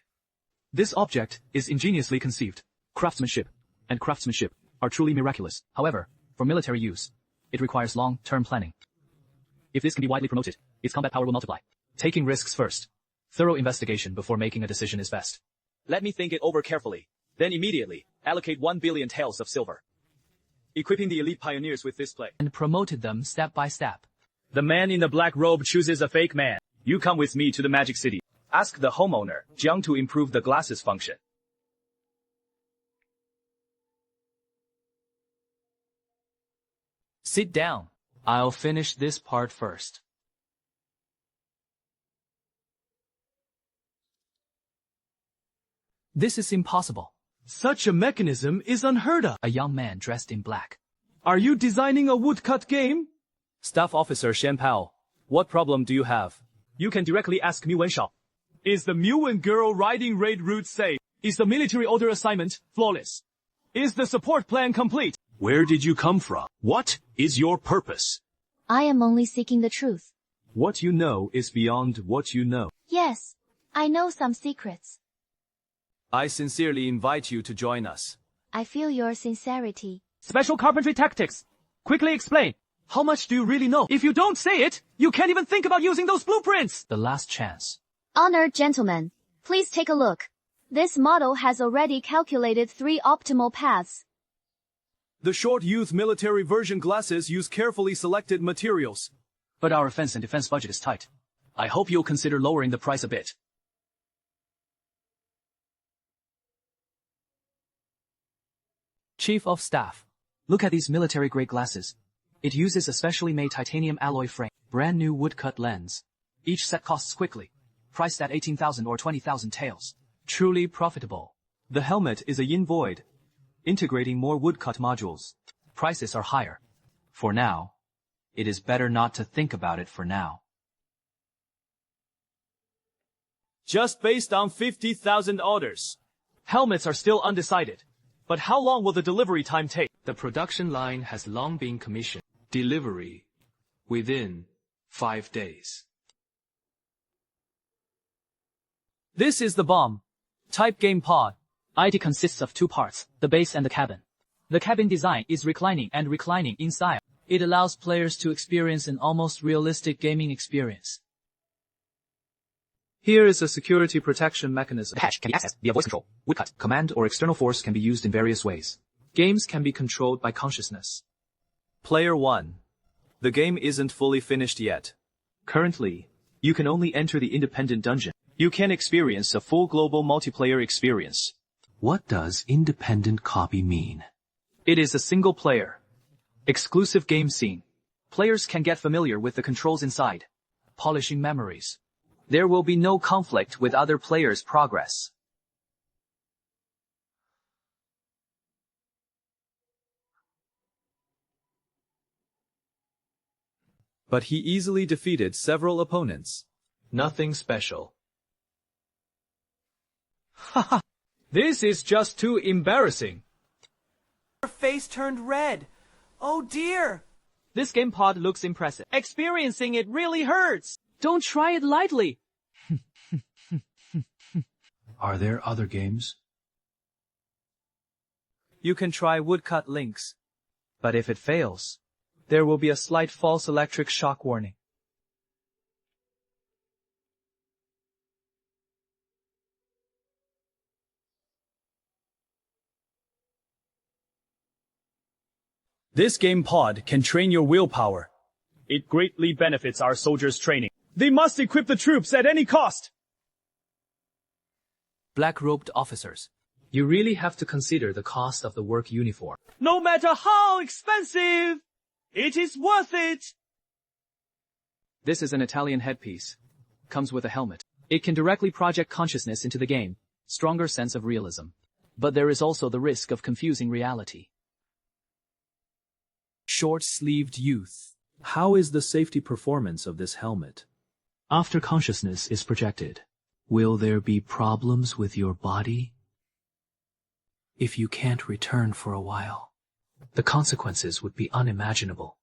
This object is ingeniously conceived. Craftsmanship and craftsmanship are truly miraculous. However, for military use, it requires long-term planning. If this can be widely promoted, its combat power will multiply. Taking risks first. Thorough investigation before making a decision is best. Let me think it over carefully. Then immediately, allocate 1 billion taels of silver. Equipping the elite pioneers with this play. And promoted them step by step. The man in the black robe chooses a fake man. You come with me to the Magic City. Ask the homeowner, Jiang, to improve the glasses function. Sit down. I'll finish this part first. This is impossible. Such a mechanism is unheard of. A young man dressed in black. Are you designing a woodcut game? Staff Officer Shen Pao, what problem do you have? You can directly ask Mu Wenshao. Is the Muwen girl riding raid route safe? Is the military order assignment flawless? Is the support plan complete? Where did you come from? What is your purpose? I am only seeking the truth. What you know is beyond what you know. Yes, I know some secrets. I sincerely invite you to join us. I feel your sincerity. Special carpentry tactics. Quickly explain. How much do you really know? If you don't say it, you can't even think about using those blueprints. The last chance. Honored gentlemen, please take a look. This model has already calculated 3 optimal paths. The short youth military version glasses use carefully selected materials. But our offense and defense budget is tight. I hope you'll consider lowering the price a bit. Chief of Staff, look at these military-grade glasses. It uses a specially made titanium alloy frame, brand new woodcut lens. Each set costs quickly, priced at 18,000 or 20,000 taels. Truly profitable. The helmet is a yin void, integrating more woodcut modules. Prices are higher. For now, it is better not to think about it for now. Just based on 50,000 orders. Helmets are still undecided. But how long will the delivery time take? The production line has long been commissioned. Delivery within 5 days. This is the bomb. Type game pod. IT consists of 2 parts, the base and the cabin. The cabin design is reclining and reclining in style. It allows players to experience an almost realistic gaming experience. Here is a security protection mechanism. The hatch can be accessed via voice control, woodcut, command, or external force can be used in various ways. Games can be controlled by consciousness. Player 1. The game isn't fully finished yet. Currently, you can only enter the independent dungeon. You can experience a full global multiplayer experience. What does independent copy mean? It is a single player, exclusive game scene. Players can get familiar with the controls inside, Polishing memories. There will be no conflict with other players' progress. But he easily defeated several opponents. Nothing special. Haha, this is just too embarrassing. Her face turned red. Oh dear. This game pod looks impressive. Experiencing it really hurts. Don't try it lightly. Are there other games? You can try woodcut links. But if it fails, there will be a slight false electric shock warning. This game pod can train your willpower. It greatly benefits our soldiers' training. They must equip the troops at any cost. Black-robed officers. You really have to consider the cost of the work uniform. No matter how expensive, it is worth it. This is an Italian headpiece. Comes with a helmet. It can directly project consciousness into the game. Stronger sense of realism. But there is also the risk of confusing reality. Short-sleeved youth. How is the safety performance of this helmet? After consciousness is projected, will there be problems with your body? If you can't return for a while, the consequences would be unimaginable.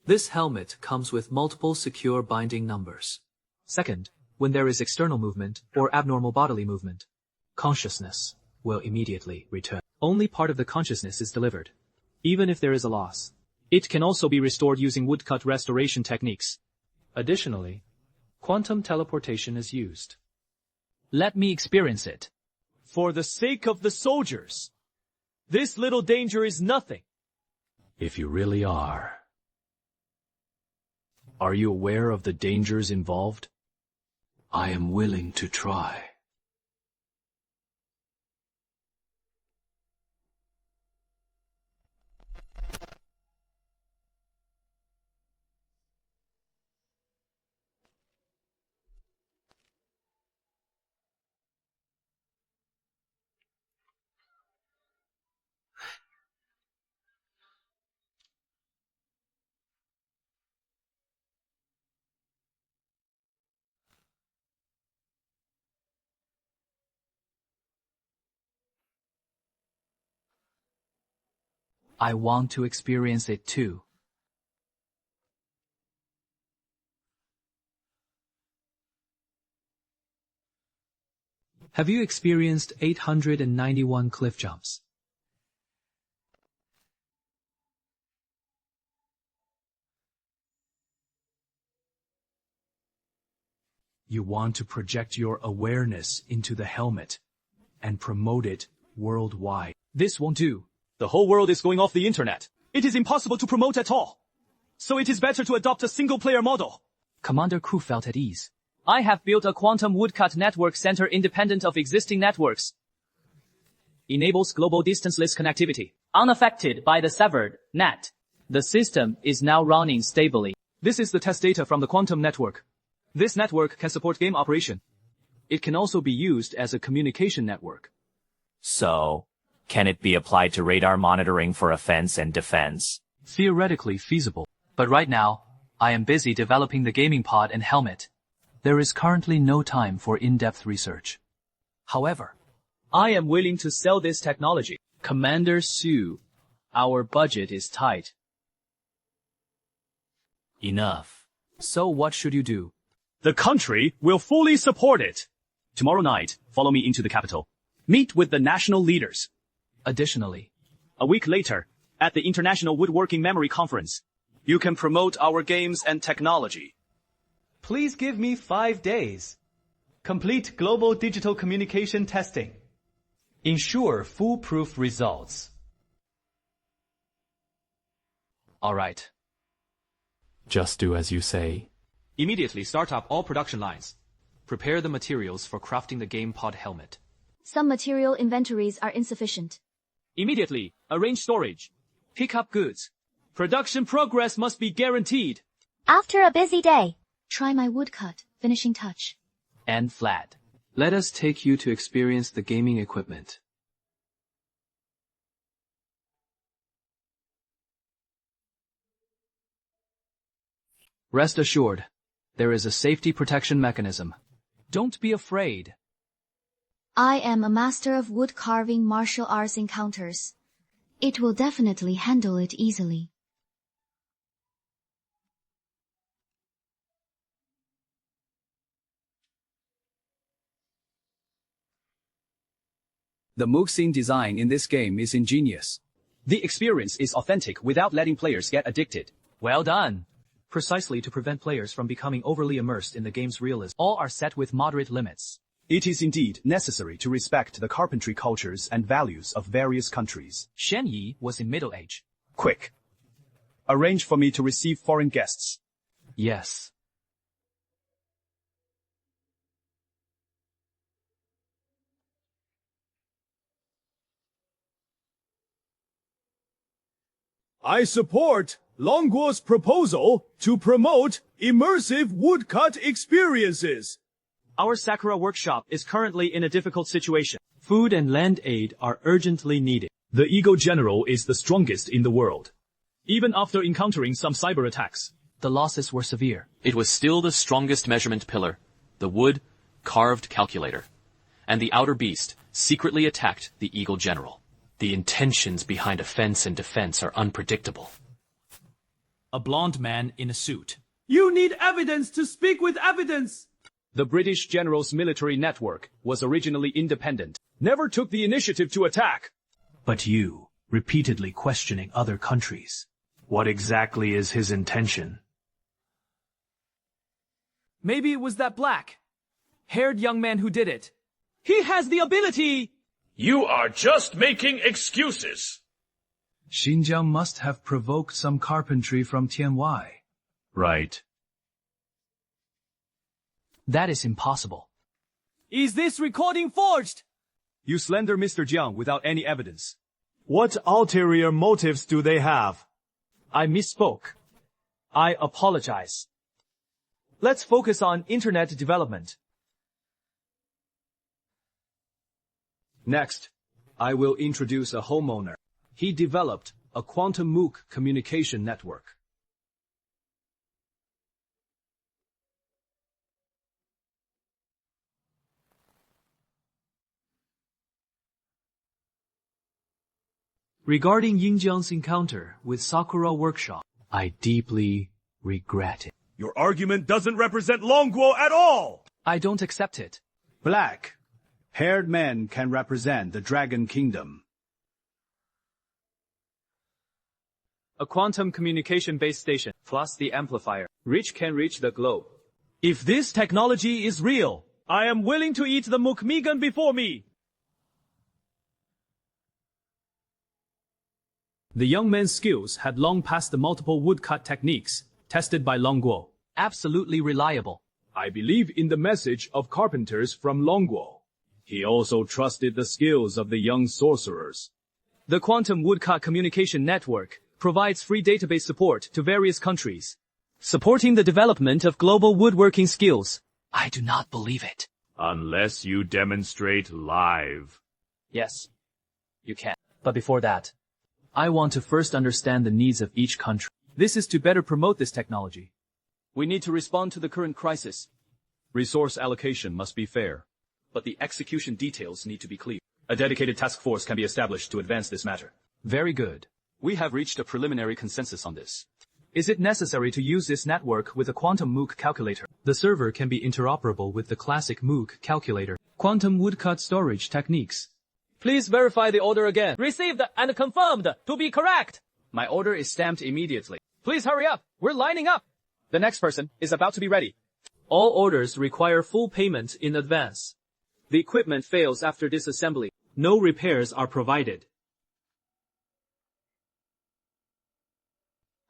This helmet comes with multiple secure binding numbers. Second, when there is external movement or abnormal bodily movement, consciousness will immediately return. Only part of the consciousness is delivered, even if there is a loss. It can also be restored using woodcut restoration techniques. Additionally, quantum teleportation is used. Let me experience it. For the sake of the soldiers, this little danger is nothing. If you really are you aware of the dangers involved? I am willing to try. I want to experience it too. Have you experienced 891 cliff jumps? You want to project your awareness into the helmet and promote it worldwide. This won't do. The whole world is going off the internet. It is impossible to promote at all. So it is better to adopt a single-player model. Commander Crew felt at ease. I have built a quantum woodcut network center independent of existing networks. Enables global distanceless connectivity, unaffected by the severed net. The system is now running stably. This is the test data from the quantum network. This network can support game operation. It can also be used as a communication network. So, can it be applied to radar monitoring for offense and defense? Theoretically feasible. But right now, I am busy developing the gaming pod and helmet. There is currently no time for in-depth research. However, I am willing to sell this technology. Commander Su, our budget is tight. Enough. So what should you do? The country will fully support it. Tomorrow night, follow me into the capital. Meet with the national leaders. Additionally, a week later, at the International Woodworking Memory Conference, you can promote our games and technology. Please give me 5 days. Complete global digital communication testing. Ensure foolproof results. All right. Just do as you say. Immediately start up all production lines. Prepare the materials for crafting the game pod helmet. Some material inventories are insufficient. Immediately, arrange storage. Pick up goods. Production progress must be guaranteed. After a busy day. Try my woodcut, finishing touch. And flat. Let us take you to experience the gaming equipment. Rest assured, there is a safety protection mechanism. Don't be afraid. I am a master of wood carving martial arts encounters. It will definitely handle it easily. The Muxin design in this game is ingenious. The experience is authentic without letting players get addicted. Well done. Precisely to prevent players from becoming overly immersed in the game's realism. All are set with moderate limits. It is indeed necessary to respect the carpentry cultures and values of various countries. Shen Yi was in middle age. Quick. Arrange for me to receive foreign guests. Yes. I support Longguo's proposal to promote immersive woodcut experiences. Our Sakura workshop is currently in a difficult situation. Food and land aid are urgently needed. The Eagle General is the strongest in the world. Even after encountering some cyber attacks, the losses were severe. It was still the strongest measurement pillar, the wood carved calculator. And the outer beast secretly attacked the Eagle General. The intentions behind offense and defense are unpredictable. A blonde man in a suit. You need evidence to speak with evidence! The British General's military network was originally independent, never took the initiative to attack. But you, repeatedly questioning other countries. What exactly is his intention? Maybe it was that black-haired young man who did it. He has the ability! You are just making excuses. Xinjiang must have provoked some carpentry from Tianwai. Right. That is impossible. Is this recording forged? You slander Mr. Jiang without any evidence. What ulterior motives do they have? I misspoke. I apologize. Let's focus on internet development. Next, I will introduce a homeowner. He developed a quantum MOOC communication network. Regarding Yingjiang's encounter with Sakura Workshop, I deeply regret it. Your argument doesn't represent Longguo at all! I don't accept it. Black-haired men can represent the Dragon Kingdom. A quantum communication base station, plus the amplifier. Reach can reach the globe. If this technology is real, I am willing to eat the Mukmigan before me. The young man's skills had long passed the multiple woodcut techniques tested by Longguo. Absolutely reliable. I believe in the message of carpenters from Longguo. He also trusted the skills of the young sorcerers. The Quantum Woodcut Communication Network provides free database support to various countries, supporting the development of global woodworking skills. I do not believe it. Unless you demonstrate live. Yes, you can. But before that, I want to first understand the needs of each country. This is to better promote this technology. We need to respond to the current crisis. Resource allocation must be fair, but the execution details need to be clear. A dedicated task force can be established to advance this matter. Very good. We have reached a preliminary consensus on this. Is it necessary to use this network with a quantum MOOC calculator? The server can be interoperable with the classic MOOC calculator. Quantum woodcut storage techniques. Please verify the order again. Received and confirmed to be correct. My order is stamped immediately. Please hurry up. We're lining up. The next person is about to be ready. All orders require full payment in advance. The equipment fails after disassembly. No repairs are provided.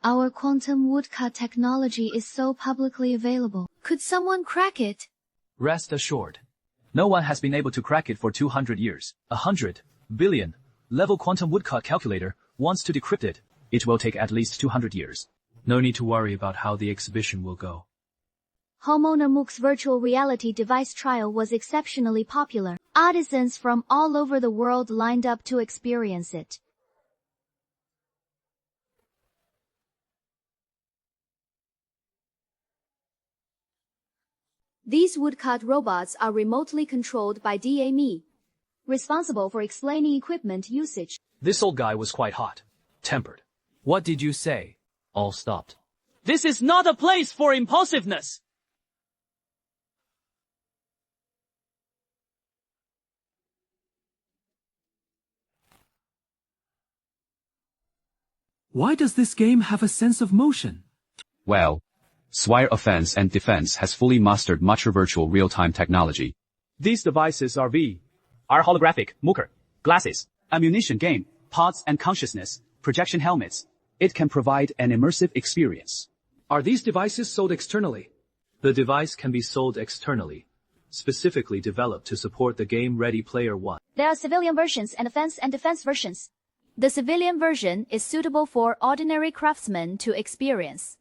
Our quantum woodcut technology is so publicly available. Could someone crack it? Rest assured. No one has been able to crack it for 200 years. 100 billion level quantum woodcut calculator wants to decrypt it. It will take at least 200 years. No need to worry about how the exhibition will go. Homeowner MOOC's virtual reality device trial was exceptionally popular. Artisans from all over the world lined up to experience it. These woodcut robots are remotely controlled by DAME, responsible for explaining equipment usage. This old guy was quite hot. Tempered. What did you say? All stopped. This is not a place for impulsiveness! Why does this game have a sense of motion? Well, Swire Offense and Defense has fully mastered mature virtual real-time technology. These devices are holographic, mooker, glasses, ammunition game, pods and consciousness, projection helmets. It can provide an immersive experience. Are these devices sold externally? The device can be sold externally, specifically developed to support the game Ready Player One. There are civilian versions and defense versions. The civilian version is suitable for ordinary craftsmen to experience.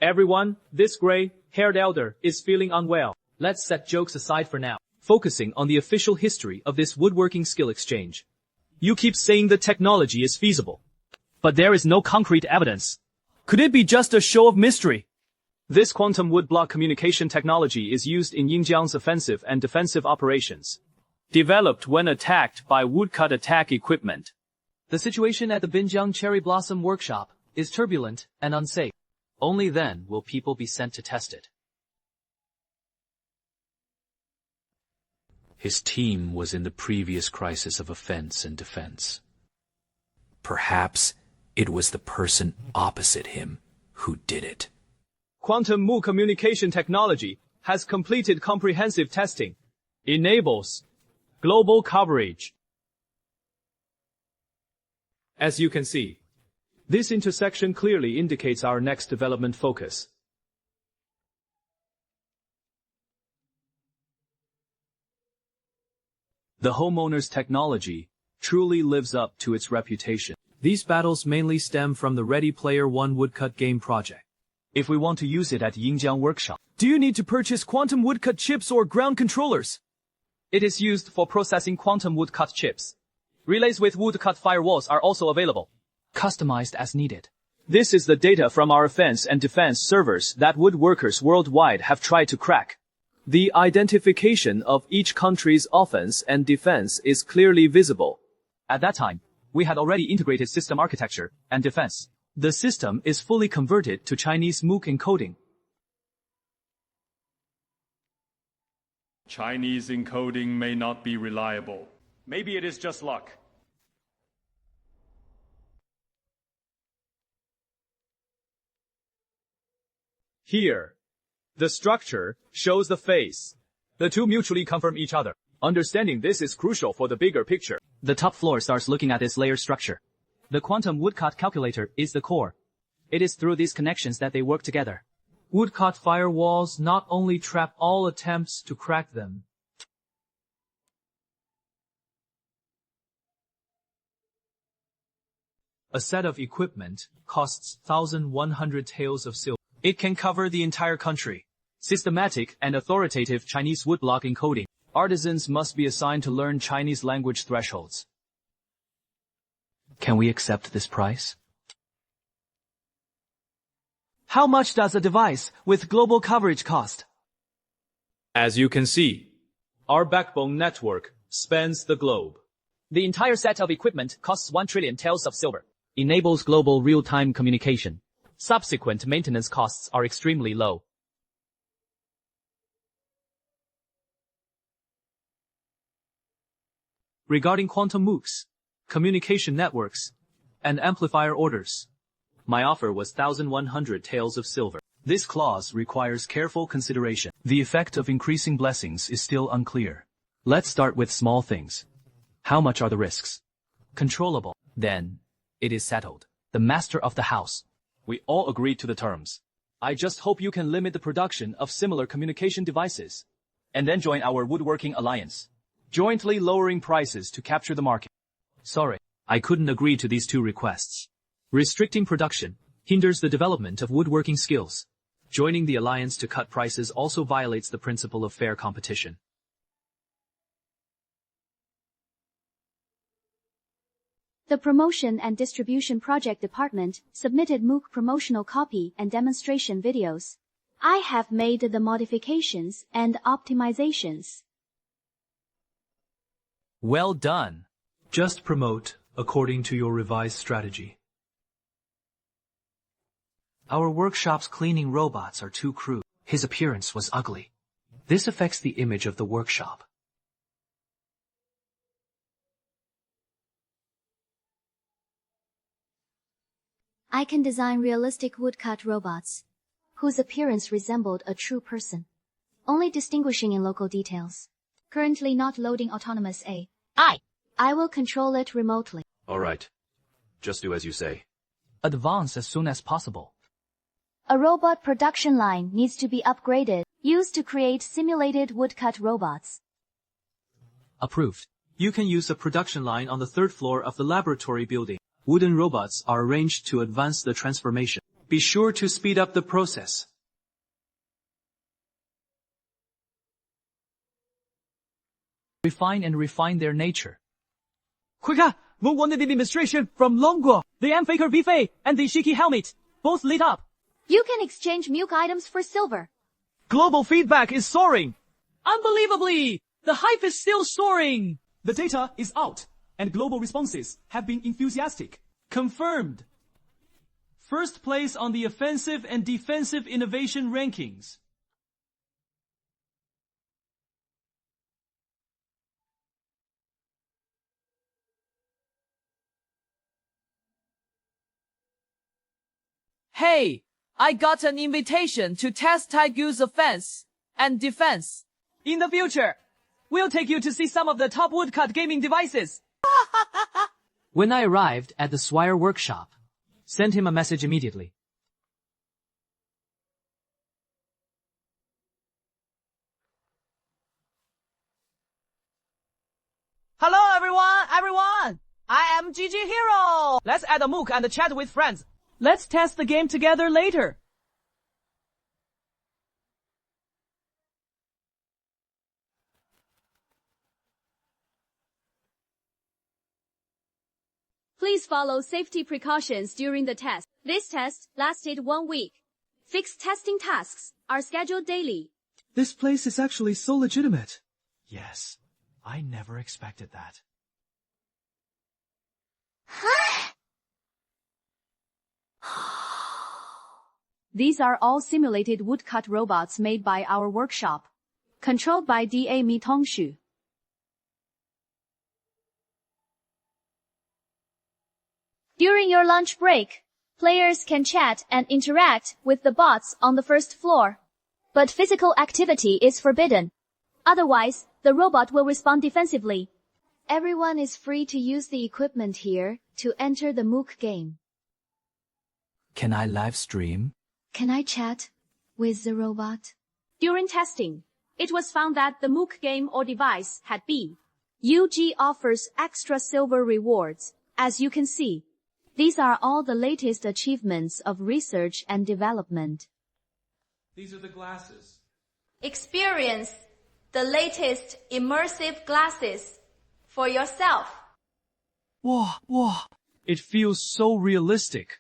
Everyone, this gray-haired elder is feeling unwell. Let's set jokes aside for now, focusing on the official history of this woodworking skill exchange. You keep saying the technology is feasible, but there is no concrete evidence. Could it be just a show of mystery? This quantum woodblock communication technology is used in Yingjiang's offensive and defensive operations, developed when attacked by woodcut attack equipment. The situation at the Binjiang Cherry Blossom Workshop is turbulent and unsafe. Only then will people be sent to test it. His team was in the previous crisis of offense and defense. Perhaps it was the person opposite him who did it. Quantum Mu communication technology has completed comprehensive testing. Enables global coverage. As you can see, this intersection clearly indicates our next development focus. The homeowner's technology truly lives up to its reputation. These battles mainly stem from the Ready Player One woodcut game project. If we want to use it at Yingjiang Workshop, do you need to purchase quantum woodcut chips or ground controllers? It is used for processing quantum woodcut chips. Relays with woodcut firewalls are also available, customized as needed. This is the data from our offense and defense servers that woodworkers worldwide have tried to crack. The identification of each country's offense and defense is clearly visible. At that time, we had already integrated system architecture and defense. The system is fully converted to Chinese MOOC encoding. Chinese encoding may not be reliable. Maybe it is just luck. Here, the structure shows the face. The two mutually confirm each other. Understanding this is crucial for the bigger picture. The top floor starts looking at this layer structure. The quantum woodcut calculator is the core. It is through these connections that they work together. Woodcut firewalls not only trap all attempts to crack them. A set of equipment costs 1,100 taels of silver. It can cover the entire country. Systematic and authoritative Chinese woodblock encoding. Artisans must be assigned to learn Chinese language thresholds. Can we accept this price? How much does a device with global coverage cost? As you can see, our backbone network spans the globe. The entire set of equipment costs 1 trillion taels of silver. Enables global real-time communication. Subsequent maintenance costs are extremely low. Regarding quantum MOOCs, communication networks, and amplifier orders, my offer was 1,100 taels of silver. This clause requires careful consideration. The effect of increasing blessings is still unclear. Let's start with small things. How much are the risks? Controllable. Then, it is settled. The master of the house. We all agreed to the terms. I just hope you can limit the production of similar communication devices, and then join our woodworking alliance, jointly lowering prices to capture the market. Sorry, I couldn't agree to these two requests. Restricting production hinders the development of woodworking skills. Joining the alliance to cut prices also violates the principle of fair competition. The Promotion and Distribution Project Department submitted MOOC promotional copy and demonstration videos. I have made the modifications and optimizations. Well done. Just promote according to your revised strategy. Our workshop's cleaning robots are too crude. His appearance was ugly. This affects the image of the workshop. I can design realistic woodcut robots, whose appearance resembled a true person, only distinguishing in local details. Currently not loading autonomous AI. I will control it remotely. Alright. Just do as you say. Advance as soon as possible. A robot production line needs to be upgraded, used to create simulated woodcut robots. Approved. You can use a production line on the 3rd floor of the laboratory building. Wooden robots are arranged to advance the transformation. Be sure to speed up the process. Refine their nature. 快看 Move wanted the demonstration from Longguo. The M-Faker V-Fei and the Shiki helmet. Both lit up. You can exchange milk items for silver. Global feedback is soaring. Unbelievably! The hype is still soaring! The data is out, and global responses have been enthusiastic. Confirmed. First place on the offensive and defensive innovation rankings. Hey, I got an invitation to test Taigu's offense and defense. In the future, we'll take you to see some of the top woodcut gaming devices. When I arrived at the Swire workshop, send him a message immediately. Hello everyone! I am GG Hero! Let's add a MOOC and chat with friends. Let's test the game together later. Please follow safety precautions during the test. This test lasted 1 week. Fixed testing tasks are scheduled daily. This place is actually so legitimate. Yes, I never expected that. These are all simulated woodcut robots made by our workshop, controlled by DA Mi Tongshu. During your lunch break, players can chat and interact with the bots on the 1st floor. But physical activity is forbidden. Otherwise, the robot will respond defensively. Everyone is free to use the equipment here to enter the MOOC game. Can I live stream? Can I chat with the robot? During testing, it was found that the MOOC game or device had B. UG offers extra silver rewards, as you can see. These are all the latest achievements of research and development. These are the glasses. Experience the latest immersive glasses for yourself. Whoa. It feels so realistic.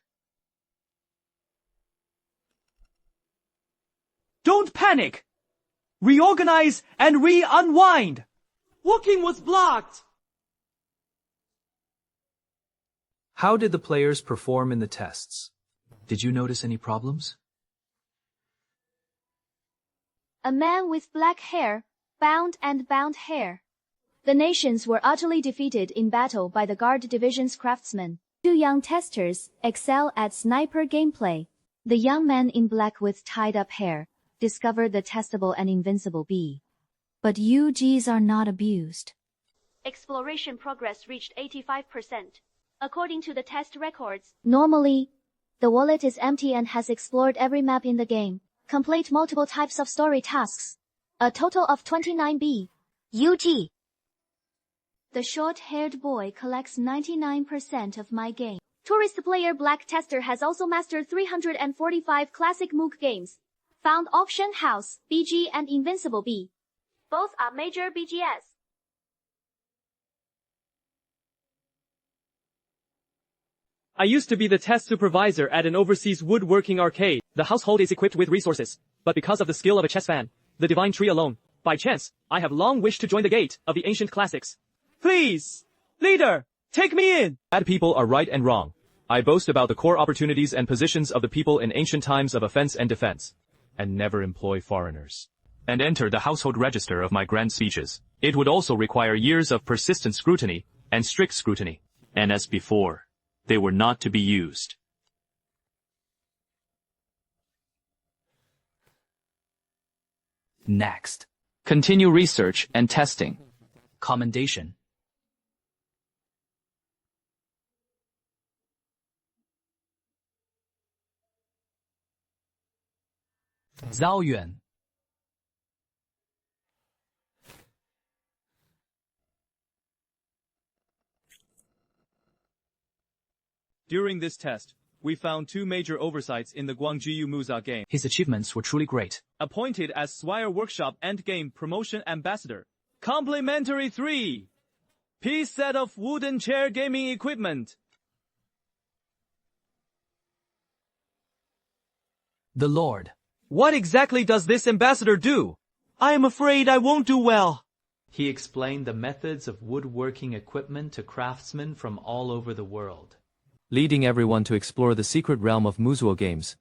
Don't panic! Reorganize and re-unwind! Walking was blocked! How did the players perform in the tests? Did you notice any problems? A man with black hair, bound hair. The nations were utterly defeated in battle by the Guard Division's craftsmen. 2 young testers excel at sniper gameplay. The young man in black with tied-up hair discovered the testable and invincible B. But UGs are not abused. Exploration progress reached 85%. According to the test records, normally, the wallet is empty and has explored every map in the game. Complete multiple types of story tasks. A total of 29 B. UG. The short-haired boy collects 99% of my game. Tourist player Black Tester has also mastered 345 classic MOOC games. Found Auction House, BG and Invincible B. Both are major BGS. I used to be the test supervisor at an overseas woodworking arcade. The household is equipped with resources, but because of the skill of a chess fan, the divine tree alone, by chance, I have long wished to join the gate of the ancient classics. Please, leader, take me in! Bad people are right and wrong. I boast about the core opportunities and positions of the people in ancient times of offense and defense, and never employ foreigners. And enter the household register of my grand speeches. It would also require years of persistent scrutiny and strict scrutiny. And as before, they were not to be used. Next. Continue research and testing. Commendation. Zaoyuan. During this test, we found two major oversights in the Guangzhou Muza game. His achievements were truly great. Appointed as Swire Workshop Endgame Promotion Ambassador. Complimentary 3. Piece set of wooden chair gaming equipment. The Lord. What exactly does this ambassador do? I am afraid I won't do well. He explained the methods of woodworking equipment to craftsmen from all over the world, leading everyone to explore the secret realm of Muzuo games.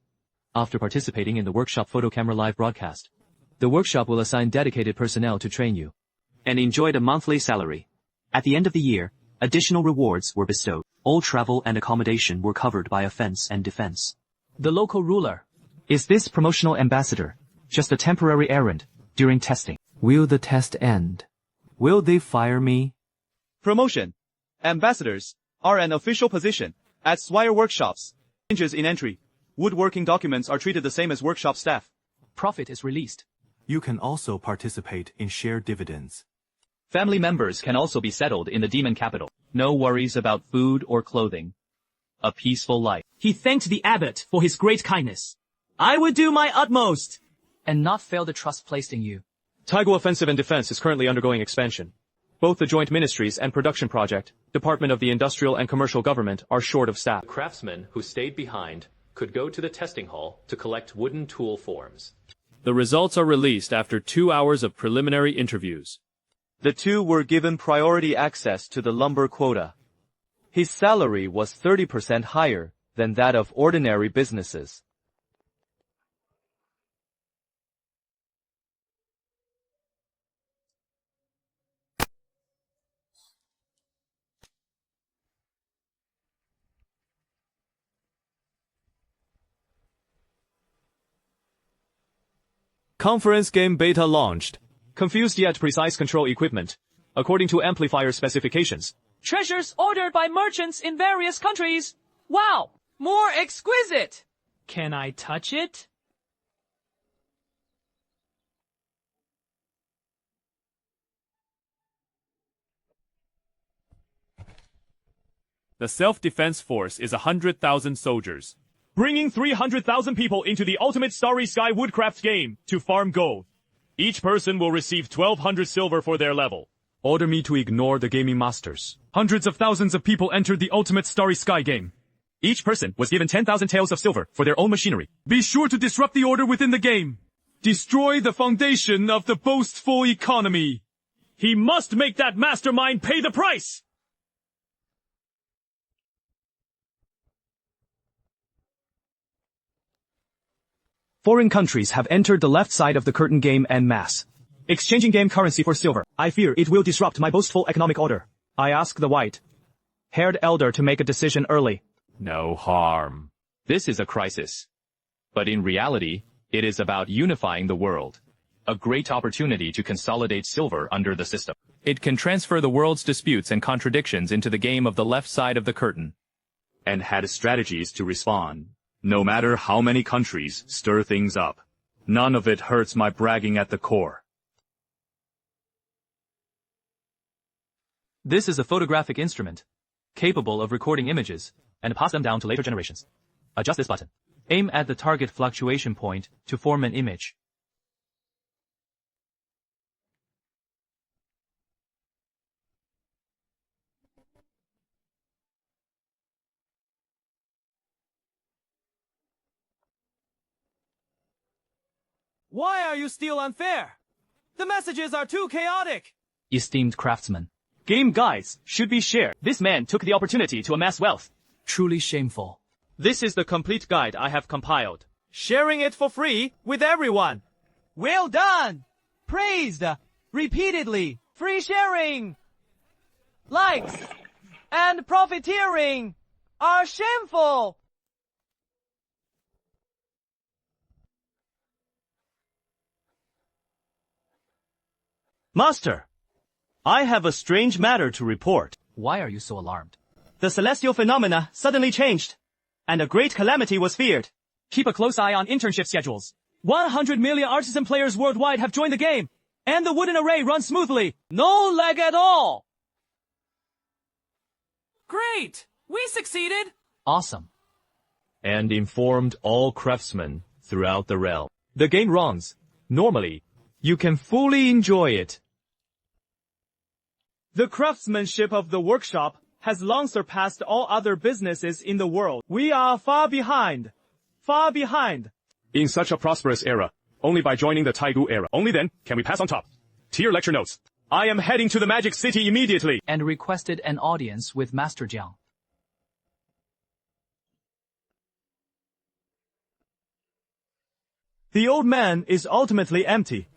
After participating in the workshop photo camera live broadcast, the workshop will assign dedicated personnel to train you, and enjoyed a monthly salary. At the end of the year, additional rewards were bestowed. All travel and accommodation were covered by offense and defense. The local ruler. Is this promotional ambassador just a temporary errand during testing? Will the test end? Will they fire me? Promotion. Ambassadors are an official position at Swire workshops. Changes in entry. Woodworking documents are treated the same as workshop staff. Profit is released. You can also participate in shared dividends. Family members can also be settled in the demon capital. No worries about food or clothing. A peaceful life. He thanked the abbot for his great kindness. I would do my utmost. And not fail the trust placed in you. Taigu Offensive and Defense is currently undergoing expansion. Both the Joint Ministries and Production Project, Department of the Industrial and Commercial Government are short of staff. Craftsmen who stayed behind could go to the testing hall to collect wooden tool forms. The results are released after 2 hours of preliminary interviews. The two were given priority access to the lumber quota. His salary was 30% higher than that of ordinary businesses. Conference game beta launched. Confused yet precise control equipment, according to amplifier specifications. Treasures ordered by merchants in various countries. Wow, more exquisite. Can I touch it? The self-defense force is 100,000 soldiers, bringing 300,000 people into the ultimate Starry Sky Woodcraft game to farm gold. Each person will receive 1,200 silver for their level. Order me to ignore the gaming masters. Hundreds of thousands of people entered the ultimate Starry Sky game. Each person was given 10,000 taels of silver for their own machinery. Be sure to disrupt the order within the game. Destroy the foundation of the boastful economy. He must make that mastermind pay the price! Foreign countries have entered the left side of the curtain game en masse, exchanging game currency for silver. I fear it will disrupt my boastful economic order. I ask the white-haired elder to make a decision early. No harm. This is a crisis. But in reality, it is about unifying the world. A great opportunity to consolidate silver under the system. It can transfer the world's disputes and contradictions into the game of the left side of the curtain. And had strategies to respond. No matter how many countries stir things up, none of it hurts my bragging at the core. This is a photographic instrument, capable of recording images, and pass them down to later generations. Adjust this button. Aim at the target fluctuation point to form an image. Why are you still unfair? The messages are too chaotic. Esteemed craftsman. Game guides should be shared. This man took the opportunity to amass wealth. Truly shameful. This is the complete guide I have compiled. Sharing it for free with everyone. Well done. Praised. Repeatedly. Free sharing. Likes and profiteering are shameful. Master, I have a strange matter to report. Why are you so alarmed? The celestial phenomena suddenly changed, and a great calamity was feared. Keep a close eye on internship schedules. 100 million artisan players worldwide have joined the game, and the wooden array runs smoothly. No lag at all. Great! We succeeded! Awesome. And informed all craftsmen throughout the realm. The game runs. Normally, you can fully enjoy it. The craftsmanship of the workshop has long surpassed all other businesses in the world. We are far behind. Far behind. In such a prosperous era, only by joining the Taigu era, only then can we pass on top. Tier lecture notes. I am heading to the Magic City immediately. And requested an audience with Master Jiang. The old man is ultimately empty.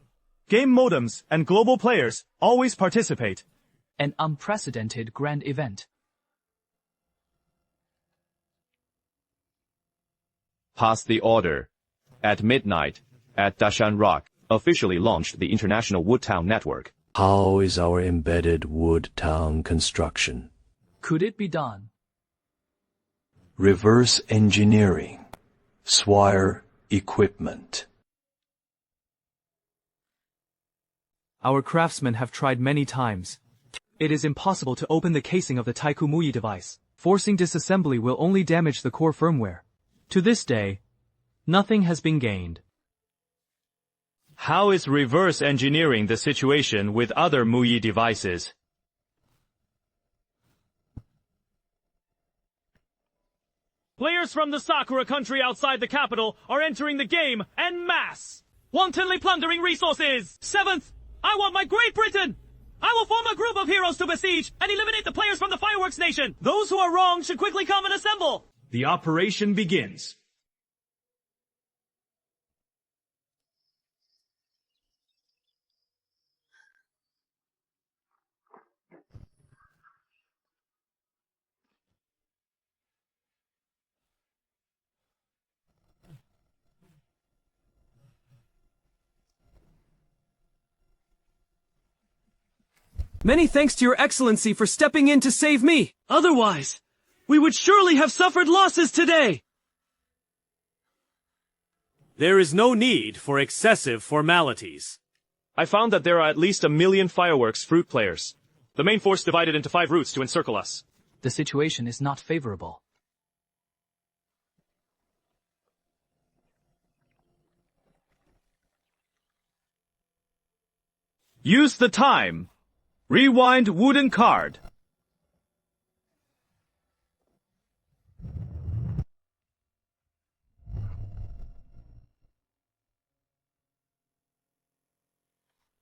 Game modems and global players always participate. An unprecedented grand event. Pass the order. At midnight, at Dashan Rock, officially launched the International Wood Town Network. How is our embedded wood town construction? Could it be done? Reverse engineering. Swire equipment. Our craftsmen have tried many times. It is impossible to open the casing of the Taiku Muyi device. Forcing disassembly will only damage the core firmware. To this day, nothing has been gained. How is reverse engineering the situation with other Muyi devices? Players from the Sakura country outside the capital are entering the game en masse, wantonly plundering resources. 7th, I want my Great Britain! I will form a group of heroes to besiege and eliminate the players from the Fireworks Nation. Those who are wrong should quickly come and assemble. The operation begins. Many thanks to your excellency for stepping in to save me. Otherwise, we would surely have suffered losses today. There is no need for excessive formalities. I found that there are at least 1 million fireworks fruit players. The main force divided into 5 routes to encircle us. The situation is not favorable. Use the time. Rewind wooden card.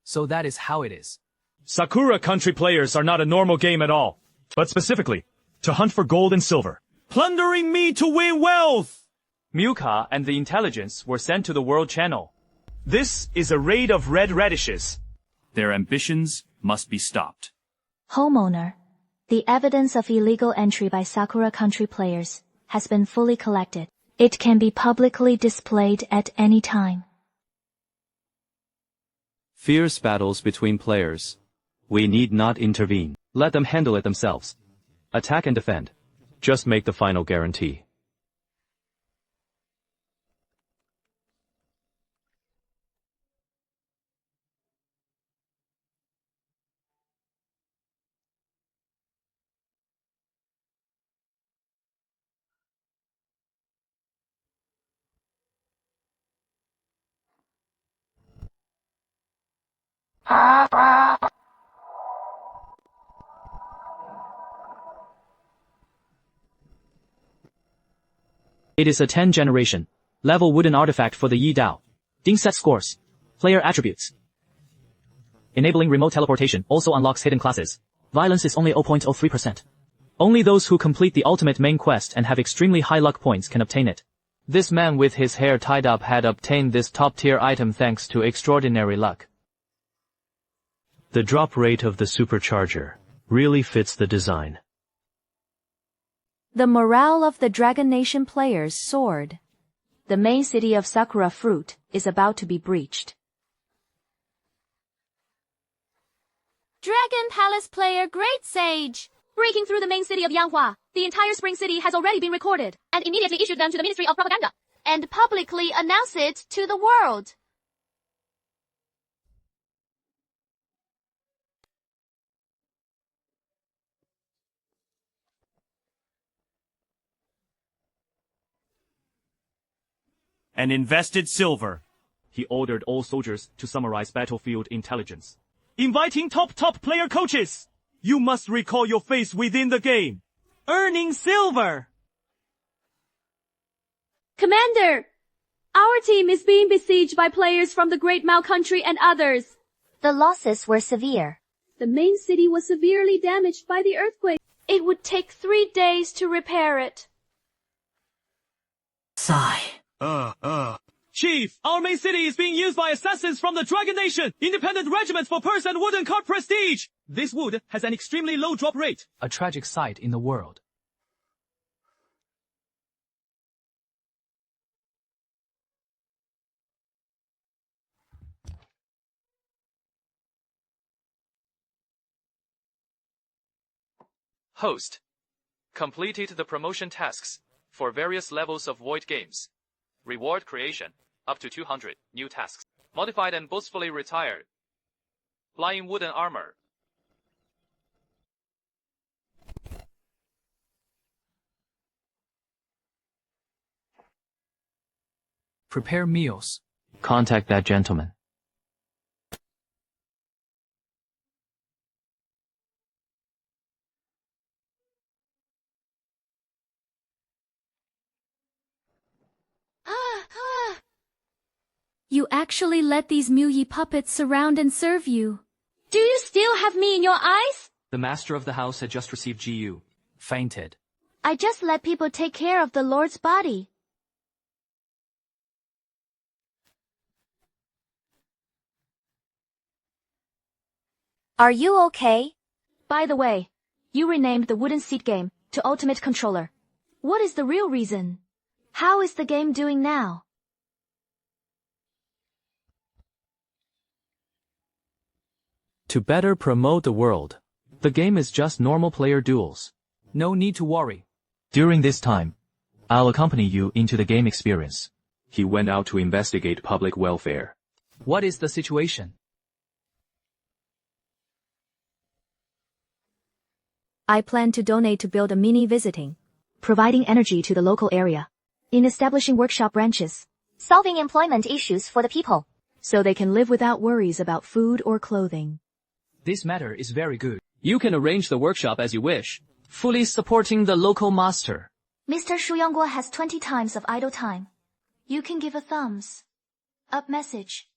So that is how it is. Sakura country players are not a normal game at all, but specifically, to hunt for gold and silver. Plundering me to win wealth! Muka and the intelligence were sent to the World Channel. This is a raid of red radishes. Their ambitions must be stopped. Homeowner, the evidence of illegal entry by Sakura country players has been fully collected. It can be publicly displayed at any time. Fierce battles between players. We need not intervene. Let them handle it themselves. Attack and defend. Just make the final guarantee. It is a 10 generation, level wooden artifact for the Yi Dao. Ding set scores. Player attributes. Enabling remote teleportation also unlocks hidden classes. Violence is only 0.03%. Only those who complete the ultimate main quest and have extremely high luck points can obtain it. This man with his hair tied up had obtained this top-tier item thanks to extraordinary luck. The drop rate of the supercharger really fits the design. The morale of the Dragon Nation players soared. The main city of Sakura Fruit is about to be breached. Dragon Palace player, great sage. Breaking through the main city of Yanhua, the entire Spring City has already been recorded, and immediately issued them to the Ministry of Propaganda, and publicly announce it to the world. And invested silver. He ordered all soldiers to summarize battlefield intelligence. Inviting top player coaches. You must recall your face within the game. Earning silver. Commander, our team is being besieged by players from the Great Mao country and others. The losses were severe. The main city was severely damaged by the earthquake. It would take 3 days to repair it. Sigh. Chief, our main city is being used by assassins from the Dragon Nation, independent regiments for purse and wooden card prestige. This wood has an extremely low drop rate. A tragic sight in the world. Host. Completed the promotion tasks for various levels of Void games. Reward creation, up to 200 new tasks. Modified and boastfully retired. Flying wooden armor. Prepare meals. Contact that gentleman. You actually let these Muyi puppets surround and serve you. Do you still have me in your eyes? The master of the house had just received GU. Fainted. I just let people take care of the Lord's body. Are you okay? By the way, you renamed the wooden seat game to Ultimate Controller. What is the real reason? How is the game doing now? To better promote the world. The game is just normal player duels. No need to worry. During this time, I'll accompany you into the game experience. He went out to investigate public welfare. What is the situation? I plan to donate to build a mini visiting, providing energy to the local area, in establishing workshop branches, solving employment issues for the people, so they can live without worries about food or clothing. This matter is very good. You can arrange the workshop as you wish. Fully supporting the local master. Mr. Shu Yongguo has 20 times of idle time. You can give a thumbs up message.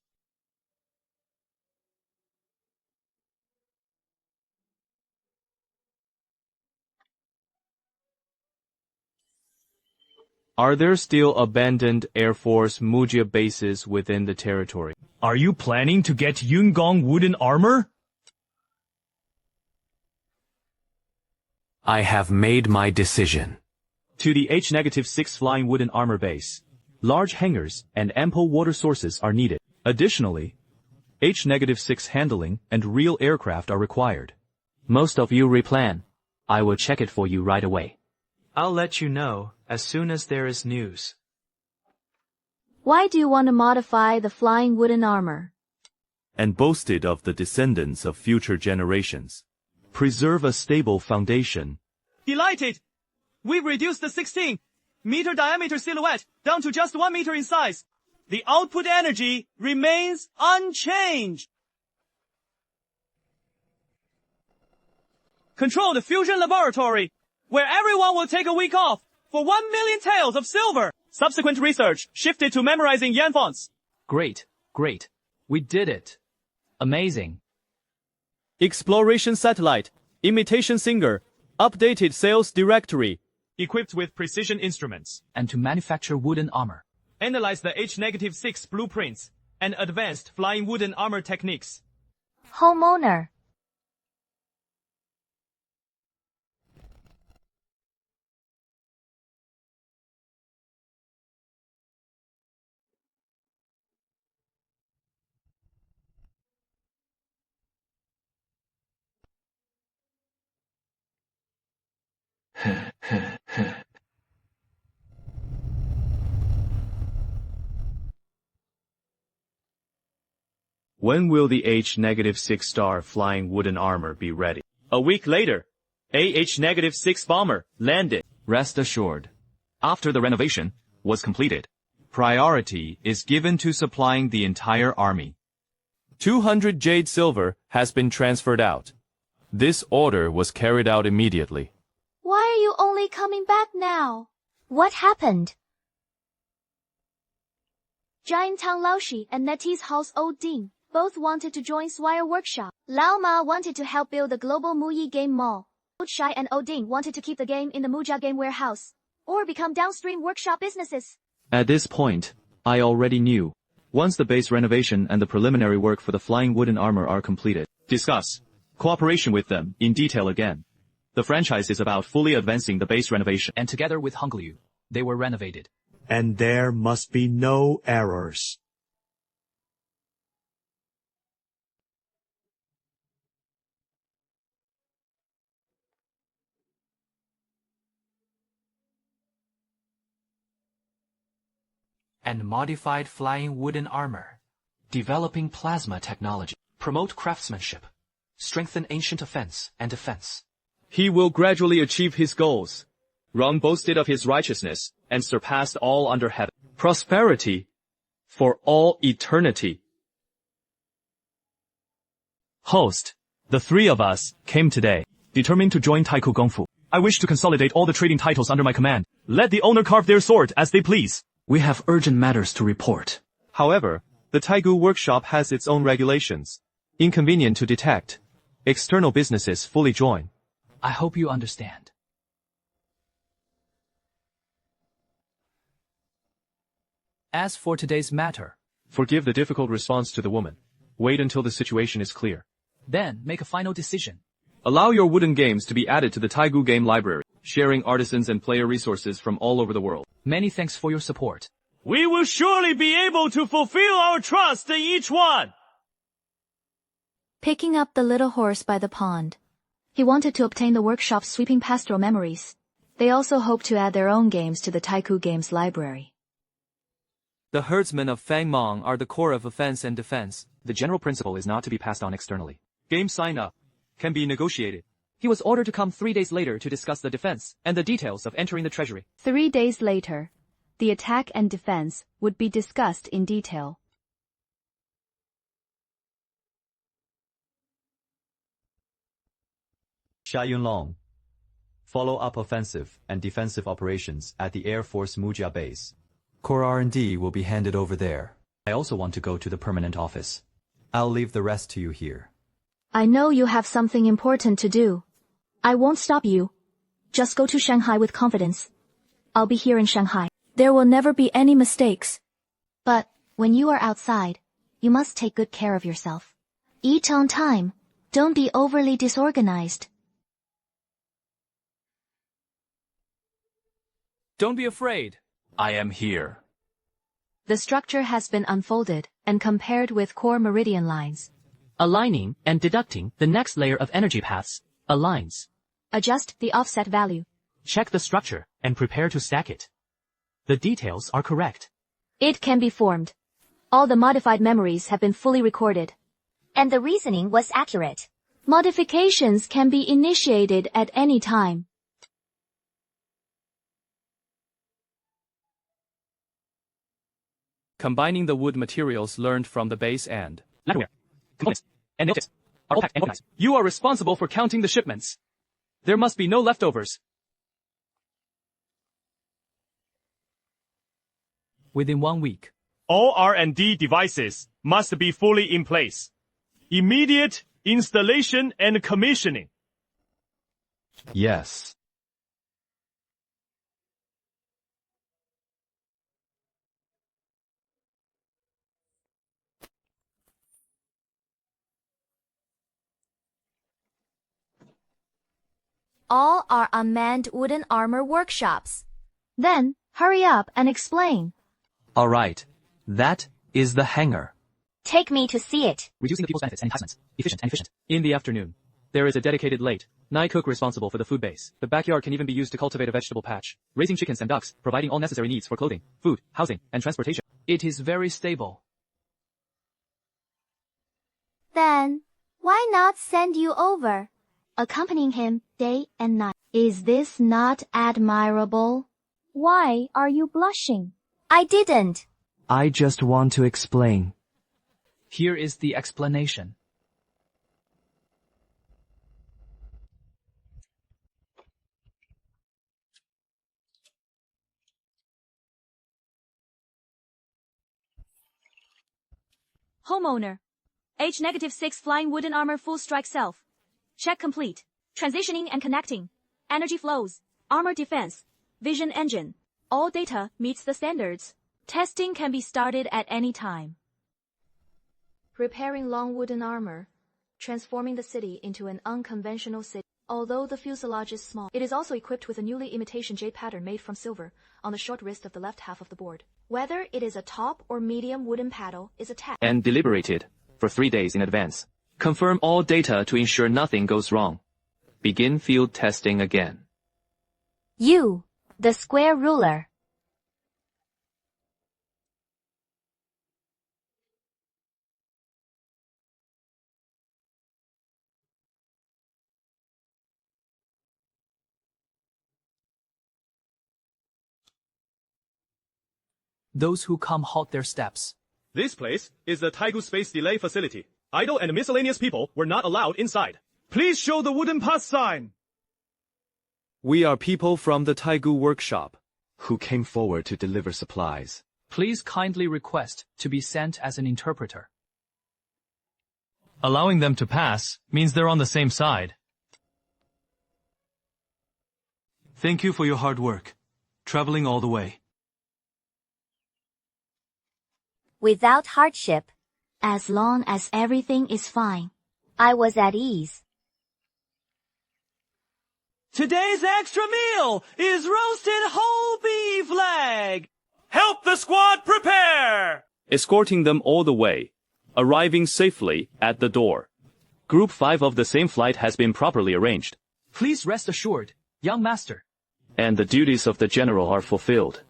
Are there still abandoned Air Force Mujia bases within the territory? Are you planning to get Yungong wooden armor? I have made my decision. To the H-6 flying wooden armor base. Large hangars and ample water sources are needed. Additionally, H-6 handling and real aircraft are required. Most of you replan. I will check it for you right away. I'll let you know as soon as there is news. Why do you want to modify the flying wooden armor? And boasted of the descendants of future generations. Preserve a stable foundation. Delighted! We've reduced the 16-meter diameter silhouette down to just 1 meter in size. The output energy remains unchanged. Control the fusion laboratory, where everyone will take a week off for 1 million taels of silver. Subsequent research shifted to memorizing Yan fonts. Great, great. We did it. Amazing. Exploration satellite, imitation singer, updated sales directory. Equipped with precision instruments. And to manufacture wooden armor. Analyze the H-6 blueprints and advanced flying wooden armor techniques. Homeowner. When will the H-6-star flying wooden armor be ready? A week later, AH-6 bomber landed. Rest assured. After the renovation was completed, Priority is given to supplying the entire army. 200 jade silver has been transferred out. This order was carried out immediately. Why are you only coming back now? What happened? Giant Tang Laoshi and NetEase House Odin both wanted to join Swire Workshop. Lao Ma wanted to help build the global Muyi game mall. Shai and Odin wanted to keep the game in the Muja game warehouse, or become downstream workshop businesses. At this point, I already knew. Once the base renovation and the preliminary work for the flying wooden armor are completed, discuss cooperation with them in detail again. The franchise is about fully advancing the base renovation. And together with Honglu, they were renovated. And there must be no errors. And modified flying wooden armor. Developing plasma technology. Promote craftsmanship. Strengthen ancient offense and defense. He will gradually achieve his goals. Rang boasted of his righteousness and surpassed all under heaven. Prosperity for all eternity. Host, the three of us came today, determined to join Taiku Gongfu. I wish to consolidate all the trading titles under my command. Let the owner carve their sword as they please. we have urgent matters to report. However, the Taigu workshop has its own regulations. Inconvenient to detect. External businesses fully join. I hope you understand. As for today's matter, forgive the difficult response to the woman. Wait until the situation is clear. Then make a final decision. Allow your wooden games to be added to the Taigu game library, sharing artisans and player resources from all over the world. Many thanks for your support. We will surely be able to fulfill our trust in each one. Picking up the little horse by the pond. He wanted to obtain the workshop's sweeping pastoral memories. They also hoped to add their own games to the Taiku Games library. The herdsmen of Fangmong are the core of offense and defense. The general principle is not to be passed on externally. Game sign-up can be negotiated. He was ordered to come 3 days later to discuss the defense and the details of entering the treasury. 3 days later, the attack and defense would be discussed in detail. Xia Yunlong. Follow-up offensive and defensive operations at the Air Force Mujia base. Core R&D will be handed over there. I also want to go to the permanent office. I'll leave the rest to you here. I know you have something important to do. I won't stop you. Just go to Shanghai with confidence. I'll be here in Shanghai. There will never be any mistakes. But when you are outside, you must take good care of yourself. Eat on time. Don't be overly disorganized. Don't be afraid. I am here. The structure has been unfolded and compared with core meridian lines. Aligning and deducting the next layer of energy paths. Aligns. Adjust the offset value. Check the structure and prepare to stack it. The details are correct. It can be formed. All the modified memories have been fully recorded. And the reasoning was accurate. Modifications can be initiated at any time. Combining the wood materials learned from the base and Letterware, components, and notice are all packed and organized. You are responsible for counting the shipments. There must be no leftovers. Within 1 week. All R&D devices must be fully in place. Immediate installation and commissioning. Yes. All are unmanned wooden armor workshops. Then, hurry up and explain. All right. That is the hangar. Take me to see it. Reducing the people's benefits and enticements. Efficient and efficient. In the afternoon, there is a dedicated late Nai cook responsible for the food base. The backyard can even be used to cultivate a vegetable patch, raising chickens and ducks, providing all necessary needs for clothing, food, housing, and transportation. It is very stable. Then, why not send you over, accompanying him day and night? Is this not admirable? Why are you blushing? I didn't. I just want to explain. Here is the explanation. Homeowner. H-6 flying wooden armor full strike self. Check complete. Transitioning and connecting. Energy flows. Armor defense. Vision engine. All data meets the standards. Testing can be started at any time. Repairing long wooden armor. Transforming the city into an unconventional city. Although the fuselage is small, it is also equipped with a newly imitation jade pattern made from silver on the short wrist of the left half of the board. Whether it is a top or medium wooden paddle is attached and deliberated for 3 days in advance. Confirm all data to ensure nothing goes wrong. Begin field testing again. You, the square ruler. Those who come halt their steps. This place is the Taigu Space Delay Facility. Idle and miscellaneous people were not allowed inside. Please show the wooden pass sign. We are people from the Taigu workshop who came forward to deliver supplies. Please kindly request to be sent as an interpreter. Allowing them to pass means they're on the same side. Thank you for your hard work, traveling all the way. Without hardship, as long as everything is fine, I was at ease. Today's extra meal is roasted whole beef leg. Help the squad prepare! Escorting them all the way, arriving safely at the door. Group 5 of the same flight has been properly arranged. Please rest assured, young master. And the duties of the general are fulfilled.